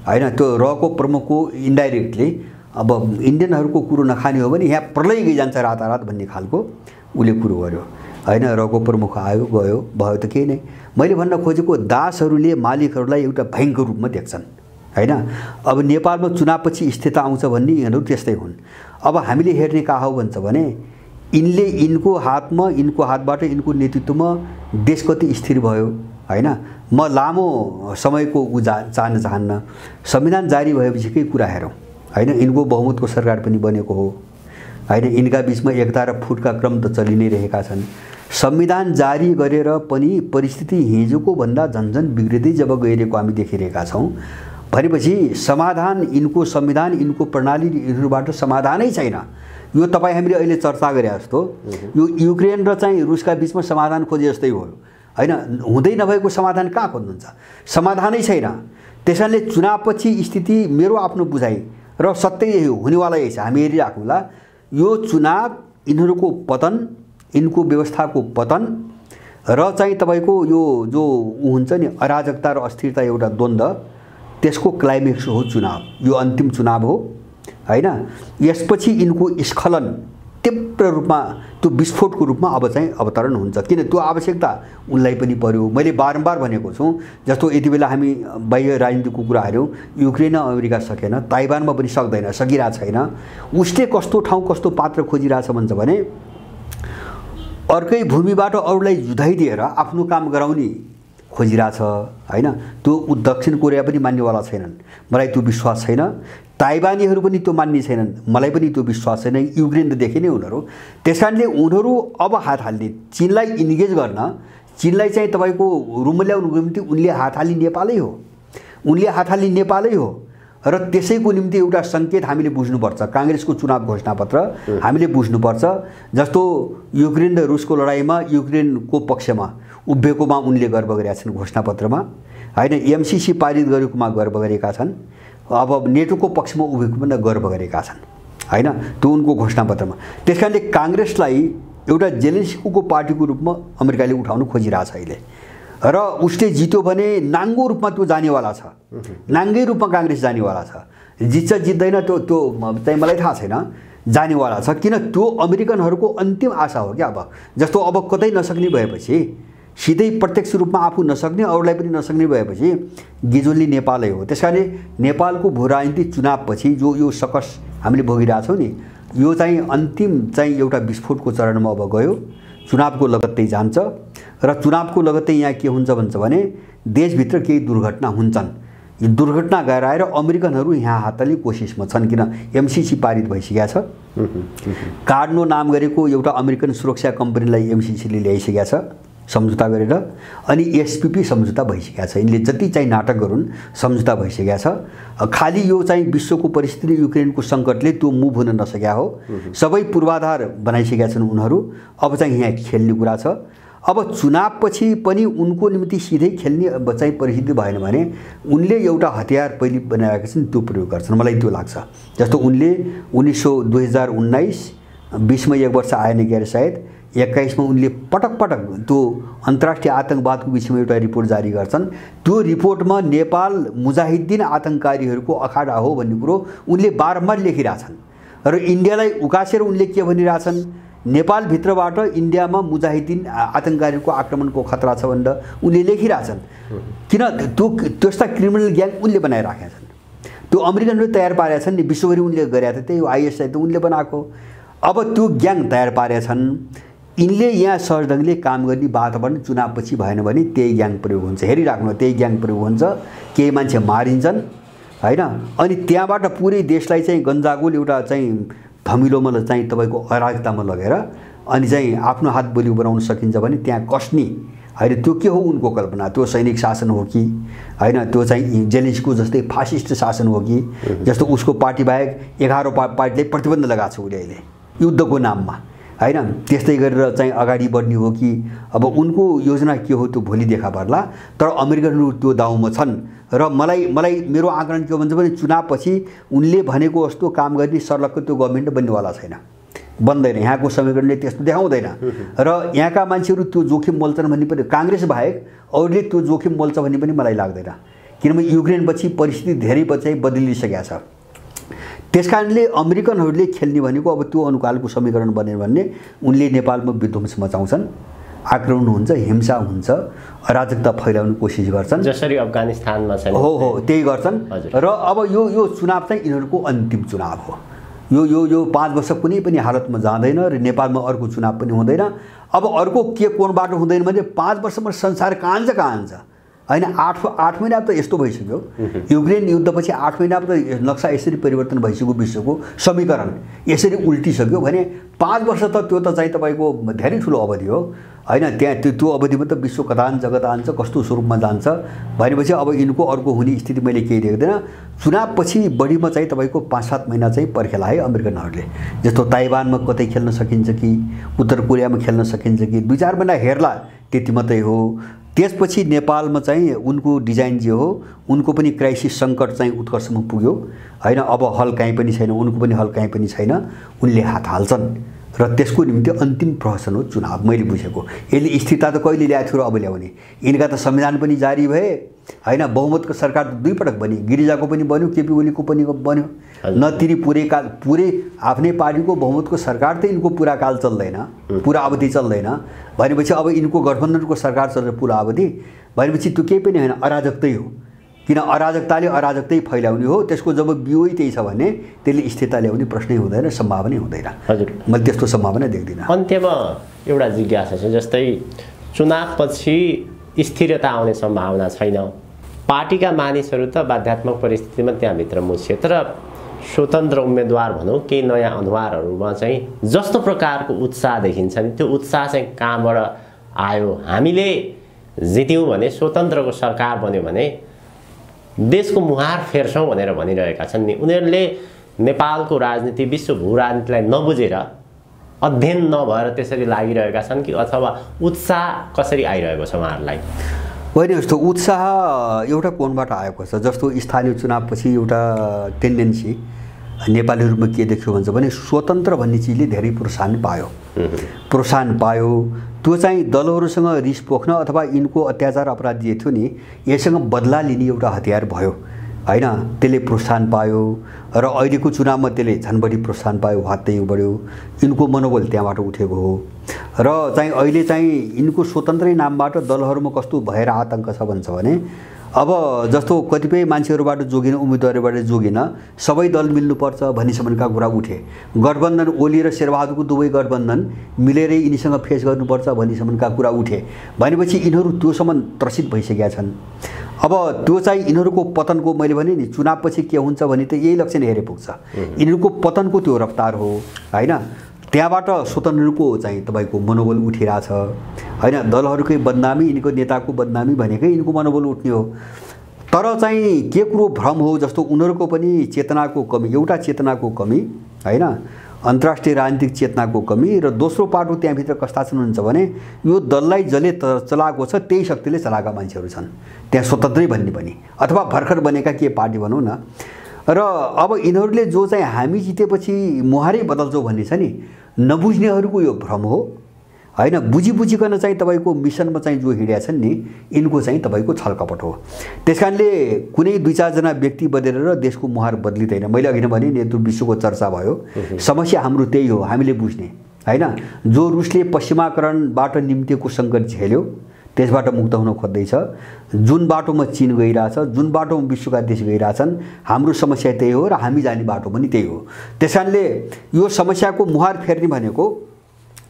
होइन। त्यो रको प्रमुखको इन्डाइरेक्टली अब इन्डियनहरूको कुरो नखाने हो भने यहाँ प्रलय गइजान्छ रातारात भन्ने खालको उसले कुरो गर्यो होइन। रको प्रमुख आयो गयो, भयो त केही नै। मैले भन्न खोजेको दासहरूले मालिकहरूलाई एउटा भयङ्कर रूपमा देख्छन् होइन। अब नेपालमा चुनावपछि स्थिरता आउँछ भन्ने यिनीहरू त्यस्तै हुन्। अब हामीले हेर्ने कहाँ हो भन्छ भने यिनको हातमा, यिनको हातबाट, यिनको नेतृत्वमा देश कति स्थिर भयो होइन। म लामो समयको चाहन चाहन्न। संविधान जारी भएपछिकै कुरा हेरौँ होइन। यिनको बहुमतको सरकार पनि बनेको हो होइन। यिनका बिचमा एकता र फुटका क्रम त चलि नै रहेका छन्। संविधान जारी गरेर पनि परिस्थिति हिजोको भन्दा झन्झन बिग्रिँदै जब गइरहेको हामी देखिरहेका छौँ भनेपछि समाधान, यिनको संविधान, यिनको प्रणाली, यिनीहरूबाट समाधानै छैन। यो तपाईँ हामीले अहिले चर्चा गरे जस्तो यो युक्रेन र चाहिँ रुसका बिचमा समाधान खोजे जस्तै हो होइन। हुँदै नभएको समाधान कहाँ खोज्नुहुन्छ? समाधानै छैन। त्यसैले चुनावपछि स्थिति मेरो आफ्नो बुझाइ र सत्य यही हो, हुनेवाला यही छ। हामी हेरिराखौँला यो चुनाव यिनीहरूको पतन, यिनको व्यवस्थाको पतन र चाहिँ तपाईँको यो जो हुन्छ नि अराजकता र अस्थिरता एउटा द्वन्द्व, त्यसको क्लाइमेक्स हो चुनाव। यो अन्तिम चुनाव हो होइन। यसपछि यिनको स्खलन तीव्र रूपमा, त्यो विस्फोटको रूपमा अब चाहिँ अवतरण हुन्छ। किन त्यो आवश्यकता उनलाई पनि पर्यो। मैले बारम्बार भनेको छु, जस्तो यति बेला हामी बाह्य राजनीतिको कुरा हेऱ्यौँ, युक्रेन अमेरिका सकेन, ताइवानमा पनि सक्दैन, सकिरहेको छैन। उसले कस्तो ठाउँ, कस्तो पात्र खोजिरहेछ भन्छ भने अर्कै भूमिबाट अरूलाई जुधाइदिएर आफ्नो काम गराउने खोजिरहेछ होइन। त्यो दक्षिण कोरिया पनि मान्नेवाला छैनन्, मलाई त्यो विश्वास छैन। ताइवानीहरू पनि त्यो मान्ने छैनन्, मलाई पनि त्यो विश्वास छैन। युक्रेन त देखे नै उनीहरू। त्यस कारणले उनीहरू अब हात हाल्ने, चीनलाई इन्गेज गर्न, चीनलाई चाहिँ तपाईँको रुममा ल्याउनुको निम्ति उनले हात हाल्ने नेपालै हो, उनले हात हाल्ने नेपालै हो। र त्यसैको निम्ति एउटा सङ्केत हामीले बुझ्नुपर्छ। काङ्ग्रेसको चुनाव घोषणापत्र हामीले बुझ्नुपर्छ। जस्तो युक्रेन र रुसको लडाइँमा युक्रेनको पक्षमा उभिएकोमा उनले गर्व गरेका छन् घोषणापत्रमा होइन। एमसिसी पारित गरेकोमा गर्व गरेका छन्। अब नेटोको पक्षमा उभिएको पनि गर्व गरेका छन् होइन, त्यो उनको घोषणापत्रमा। त्यस कारणले काङ्ग्रेसलाई एउटा जेलेन्स्कीको पार्टीको रूपमा अमेरिकाले उठाउन खोजिरहेछ अहिले। र उसले जित्यो भने नाङ्गो रूपमा त्यो जानेवाला छ, नाङ्गै रूपमा काङ्ग्रेस जानेवाला छ। जित्छ जित्दैन त्यो चाहिँ मलाई थाहा छैन। जानेवाला छ। किन त्यो अमेरिकनहरूको अन्तिम आशा हो क्या। अब जस्तो अब कतै नसक्ने भएपछि सिधै प्रत्यक्ष रूपमा आफू नसक्ने अरूलाई पनि नसक्ने भएपछि गिजोल्ली नेपालै हो। त्यसकारणले नेपालको भू राजनीतिक चुनावपछि जो यो सकस हामीले भोगिरहेछौँ नि, यो चाहिँ अन्तिम चाहिँ एउटा विस्फोटको चरणमा अब गयो। चुनावको लगत्तै जान्छ र चुनावको लगत्तै यहाँ के हुन्छ भन्छ भने देशभित्र केही दुर्घटना हुन्छन्। यो दुर्घटना गराएर अमेरिकनहरू यहाँ हातले कोसिसमा छन्। किन एमसिसी पारित भइसकेको छ। कार्डनो नाम गरेको एउटा अमेरिकन सुरक्षा कम्पनीलाई एमसिसीले ल्याइसकेको छ सम्झौता गरेर, अनि एसपीपी सम्झौता भइसकेको छ। यिनले जति चाहिँ नाटक गरून् सम्झौता भइसकेको छ। खालि यो चाहिँ विश्वको परिस्थिति युक्रेनको सङ्कटले त्यो मुभ हुन नसकेका हो। सबै पूर्वाधार बनाइसकेका छन् उनीहरू। अब चाहिँ यहाँ खेल्ने कुरा छ। अब चुनावपछि पनि उनको निम्ति सिधै खेल्ने चाहिँ परिस्थिति भएन भने उनले एउटा हतियार पहिले बनाएका छन्, त्यो प्रयोग गर्छन्। मलाई त्यो लाग्छ। जस्तो उनले 2019 20मा 1 वर्ष आएन गएर सायद 21मा उनले पटक पटक त्यो अन्तर्राष्ट्रिय आतंकवादको विषयमा एउटा रिपोर्ट जारी गर्छन्। त्यो रिपोर्टमा नेपाल मुजाहिद्दिन आतंककारीहरूको अखाडा हो भन्ने कुरो उनले बारम्बार लेखिरहेछन् र इन्डियालाई उकासेर उनले के भनिरहेछन्, नेपालभित्रबाट इन्डियामा मुजाहिद्दिन आतंककारीहरूको आक्रमणको खतरा छ भनेर उनले लेखिरहेछन्। किन त्यो त्यस्ता क्रिमिनल ग्याङ उनले बनाइराखेका छन्। त्यो अमेरिकनले तयार पारेका छन् नि, विश्वभरि उनले गरेका थिए। त्यही आइएसआई त उनले बनाएको। अब त्यो ग्याङ तयार पारेका छन्। यिनले यहाँ सहज ढङ्गले काम गर्ने वातावरण चुनावपछि भएन भने त्यही ग्याङ प्रयोग हुन्छ। हेरिराख्नु, त्यही ग्याङ प्रयोग हुन्छ। केही मान्छे मारिन्छन् हैन, अनि त्यहाँबाट पुरै देशलाई चाहिँ गन्जागोल एउटा चाहिँ धमिलोमा चाहिँ तपाईँको अराजकतामा लगेर अनि चाहिँ आफ्नो हात बलियो बनाउन सकिन्छ भने त्यहाँ कसनी होइन। त्यो के हो उनको कल्पना? त्यो सैनिक शासन हो कि होइन, त्यो चाहिँ जेलेन्स्कीको जस्तै फासिस्ट शासन हो कि? जस्तो उसको पार्टी बाहेक 11 पार्टीले प्रतिबन्ध लगाएको छ उसले अहिले युद्धको नाममा हैन। त्यस्तै गरेर चाहिँ अगाडि बढ्ने हो कि? अब उनको योजना के हो त्यो भोलि देखा पर्ला। तर अमेरिकनहरू त्यो दाउमा छन् र मलाई मेरो आकलन के भन्छ भने चुनावपछि उनले भनेको जस्तो काम गर्ने सर्लक्क त्यो गभर्मेन्ट बन्नेवाला छैन, बन्दैन। यहाँको समीकरणले त्यस्तो देखाउँदैन र यहाँका मान्छेहरू त्यो जोखिम मोल्छन् भन्ने पनि, काङ्ग्रेस बाहेक अरूले त्यो जोखिम मोल्छ भन्ने पनि मलाई लाग्दैन। किनभने युक्रेनपछि परिस्थिति धेरै चाहिँ बदलिसकेको छ। त्यसकारणले अमेरिकनहरूले खेल्ने भनेको अब त्यो अनुकालको समीकरण बन्यो भने उनले नेपालमा विध्वंस मचाउँछन्, आक्रमण हुन्छ, हिंसा हुन्छ, अराजकता फैलाउने कोसिस गर्छन्, जसरी अफगानिस्तानमा छ। हो त्यही गर्छन्। र अब यो चुनाव चाहिँ यिनीहरूको अन्तिम चुनाव हो। यो 5 वर्ष कुनै पनि हालतमा जाँदैन र नेपालमा अर्को चुनाव पनि हुँदैन। अब अर्को के कोणबाट हुँदैन भने 5 वर्षमा संसार कहाँ जान्छ होइन। 8 महिना त यस्तो भइसक्यो। युक्रेन युद्धपछि 8 महिनामा त नक्सा यसरी परिवर्तन भइसक्यो, विश्वको समीकरण यसरी उल्टिसक्यो भने 5 वर्ष त त्यो त चाहिँ तपाईँको धेरै ठुलो अवधि हो होइन। त्यहाँ त्यो अवधिमा त विश्व कता जान्छ, कस्तो स्वरूपमा जान्छ भनेपछि अब यिनको अर्को हुने स्थिति मैले केही देख्दैन। चुनावपछि बढीमा चाहिँ तपाईँको 5-7 महिना चाहिँ पर्खेला है अमेरिकनहरूले। जस्तो ताइवानमा कतै खेल्न सकिन्छ कि, उत्तर कोरियामा खेल्न सकिन्छ कि, 2-4 महिना हेर्ला, त्यति मात्रै हो। त्यसपछि नेपालमा चाहिँ उनको डिजाइन जे हो, उनको पनि क्राइसिस सङ्कट चाहिँ उत्कर्षमा पुग्यो होइन। अब हल कहीँ पनि छैन, उनको पनि हल कहीँ पनि छैन, उनले हात हाल्छन् र त्यसको निम्ति अन्तिम प्रहसन हो चुनाव। मैले बुझेको यसले स्थिरता त कहिले ल्याएको थियो र अब ल्याउने? यिनका त संविधान पनि जारी भए होइन, बहुमतको सरकार त 2 पटक बनी, गिरिजाको पनि बन्यो, केपी ओलीको पनि बन्यो। नतिरी पुरै आफ्नै पार्टीको बहुमतको सरकार त यिनको पुरा काल चल्दैन, पुरा अवधि चल्दैन भनेपछि अब यिनको गठबन्धनको सरकार चल्छ पुरा अवधि भनेपछि त्यो केही पनि होइन, अराजकतै हो। किन अराजकताले अराजकतै फैलाउने हो। त्यसको जब बिउै त्यही छ भने त्यसले स्थिरता ल्याउने प्रश्नै हुँदैन, सम्भावनै हुँदैन। हजुर, मैले त्यस्तो सम्भावना देख्दिनँ। अन्त्यमा एउटा जिज्ञासा छ, जस्तै चुनावपछि स्थिरता आउने सम्भावना छैन। पार्टीका मानिसहरू त बाध्यात्मक परिस्थितिमा त्यहाँभित्र मुछिए, तर स्वतन्त्र उम्मेदवार भनौँ केही नयाँ अनुहारहरूमा चाहिँ जस्तो प्रकारको उत्साह देखिन्छ नि, त्यो उत्साह चाहिँ कहाँबाट आयो? हामीले जित्यौँ भने, स्वतन्त्रको सरकार बन्यो भने देशको मुहार फेर्छौँ भनेर भनिरहेका छन् नि। उनीहरूले नेपालको राजनीति, विश्व भू राजनीतिलाई नबुझेर, अध्ययन नभएर त्यसरी लागिरहेका छन् कि अथवा उत्साह कसरी आइरहेको छ उहाँहरूलाई? होइन, यस्तो उत्साह एउटा कोणबाट आएको छ। जस्तो स्थानीय चुनावपछि एउटा टेन्डेन्सी नेपालीहरूमा के देख्यो भन्छ भने स्वतन्त्र भन्ने चिजले धेरै प्रोत्साहन पायो। त्यो चाहिँ दलहरूसँग रिस पोख्न अथवा यिनको अत्याचार अपराध जे थियो नि, यससँग बदला लिने एउटा हतियार भयो। होइन, त्यसले प्रोत्साहन पायो र अहिलेको चुनावमा त्यसले झन् बढी प्रोत्साहन पायो, वात्तै बढ्यो। यिनको मनोबल त्यहाँबाट उठेको हो र चाहिँ अहिले चाहिँ यिनको स्वतन्त्रै नामबाट दलहरूमा कस्तो भएर आतङ्क छ भन्छ भने अब जस्तो कतिपय मान्छेहरूबाट जोगिन, उम्मेदवारबाट जोगिन सबै दल मिल्नुपर्छ भन्नेसम्मका कुरा उठे। गठबन्धन ओली र शेरबहादुरको दुवै गठबन्धन मिलेरै यिनीसँग फेस गर्नुपर्छ भन्नेसम्मका कुरा उठे भनेपछि यिनीहरू त्योसम्म त्रसित भइसकेका छन्। अब त्यो चाहिँ यिनीहरूको पतनको, मैले भने नि चुनावपछि के हुन्छ भने त यही लक्षण हेरे पुग्छ। यिनीहरूको पतनको त्यो रफ्तार हो होइन। त्यहाँबाट स्वतन्त्रको चाहिँ तपाईँको मनोबल उठिरहेछ होइन। दलहरूकै बदनामी, यिनको नेताको बदनामी भनेकै यिनको मनोबल उठ्ने हो। तर चाहिँ के कुरो भ्रम हो जस्तो उनीहरूको पनि चेतनाको कमी, एउटा चेतनाको कमी होइन, अन्तर्राष्ट्रिय राजनीतिक चेतनाको कमी र दोस्रो पाटो त्यहाँभित्र कस्ता छन् हुन्छ भने यो दललाई जसले चलाएको छ त्यही शक्तिले चलाएका मान्छेहरू छन् त्यहाँ, स्वतन्त्रै भन्ने पनि अथवा भर्खर बनेका के पार्टी भनौँ न। र अब यिनीहरूले जो चाहिँ हामी जितेपछि मुहारै बदल्छौँ भन्ने छ नि, नबुझ्नेहरूको यो भ्रम हो होइन। बुझिकन चाहिँ तपाईँको मिसनमा चाहिँ जो हिँडेका छन् नि यिनको चाहिँ तपाईँको छलकपट हो। त्यस कारणले कुनै 2-4 जना व्यक्ति बदलेर देशको मुहार बदलिँदैन। मैले अघि नै भने नेतृत्व विश्वको चर्चा भयो, समस्या हाम्रो त्यही हो, हामीले बुझ्ने होइन। जो रुसले पश्चिमाकरणबाट निम्तिएको सङ्कट झेल्यो त्यसबाट मुक्त हुन खोज्दैछ, जुन बाटोमा चीन गइरहेछ, जुन बाटोमा विश्वका देश गइरहेछन्, हाम्रो समस्या त्यही हो र हामी जाने बाटो पनि त्यही हो। त्यस कारणले यो समस्याको मुहार फेर्ने भनेको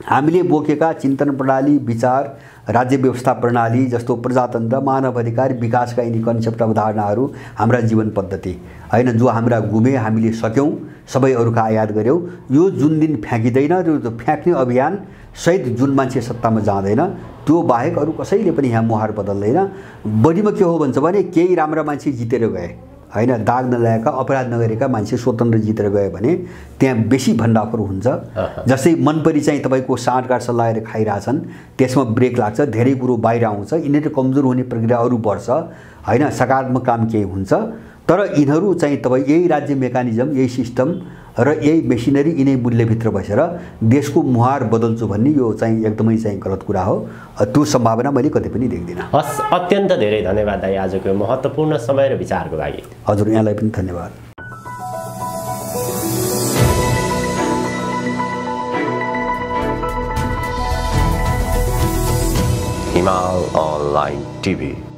हामीले बोकेका चिन्तन प्रणाली, विचार, राज्य व्यवस्था प्रणाली जस्तो प्रजातन्त्र, मानव अधिकार, विकासका यिनी कन्सेप्ट, अवधारणाहरू, हाम्रा जीवन पद्धति होइन, जो हाम्रा गुमे, हामीले सक्यौँ, सबै अरूका आयात गऱ्यौँ। यो जुन दिन फ्याँकिँदैन, त्यो फ्याँक्ने अभियान सहित जुन मान्छे सत्तामा जाँदैन त्यो बाहेक अरू कसैले पनि यहाँ मुहार बदल्दैन। बढीमा के हो भन्छ भने केही राम्रा मान्छे जितेर गए होइन, दाग नलाएका, अपराध नगरेका मान्छे स्वतन्त्र जितेर गयो भने त्यहाँ बेसी भण्डाफोर हुन्छ। जस्तै मनपरी चाहिँ तपाईँको साँठगाँठ सल्लाएर खाइरहेछन्, त्यसमा ब्रेक लाग्छ, धेरै कुरो बाहिर आउँछ, यिनीहरू कमजोर हुने प्रक्रिया अरू बढ्छ होइन, सकारात्मक काम केही हुन्छ। तर यिनीहरू चाहिँ तपाईँ यही राज्य मेकानिजम, यही सिस्टम र यही मेसिनरी, यिनै मूल्यभित्र बसेर देशको मुहार बदल्छु भन्ने यो चाहिँ एकदमै चाहिँ गलत कुरा हो। त्यो सम्भावना मैले कतै पनि देख्दिनँ। हस्, अत्यन्त धेरै धन्यवाद दाइ आजको महत्त्वपूर्ण समय र विचारको लागि। हजुर, यहाँलाई पनि धन्यवाद। हिमाल अनलाइन टिभी।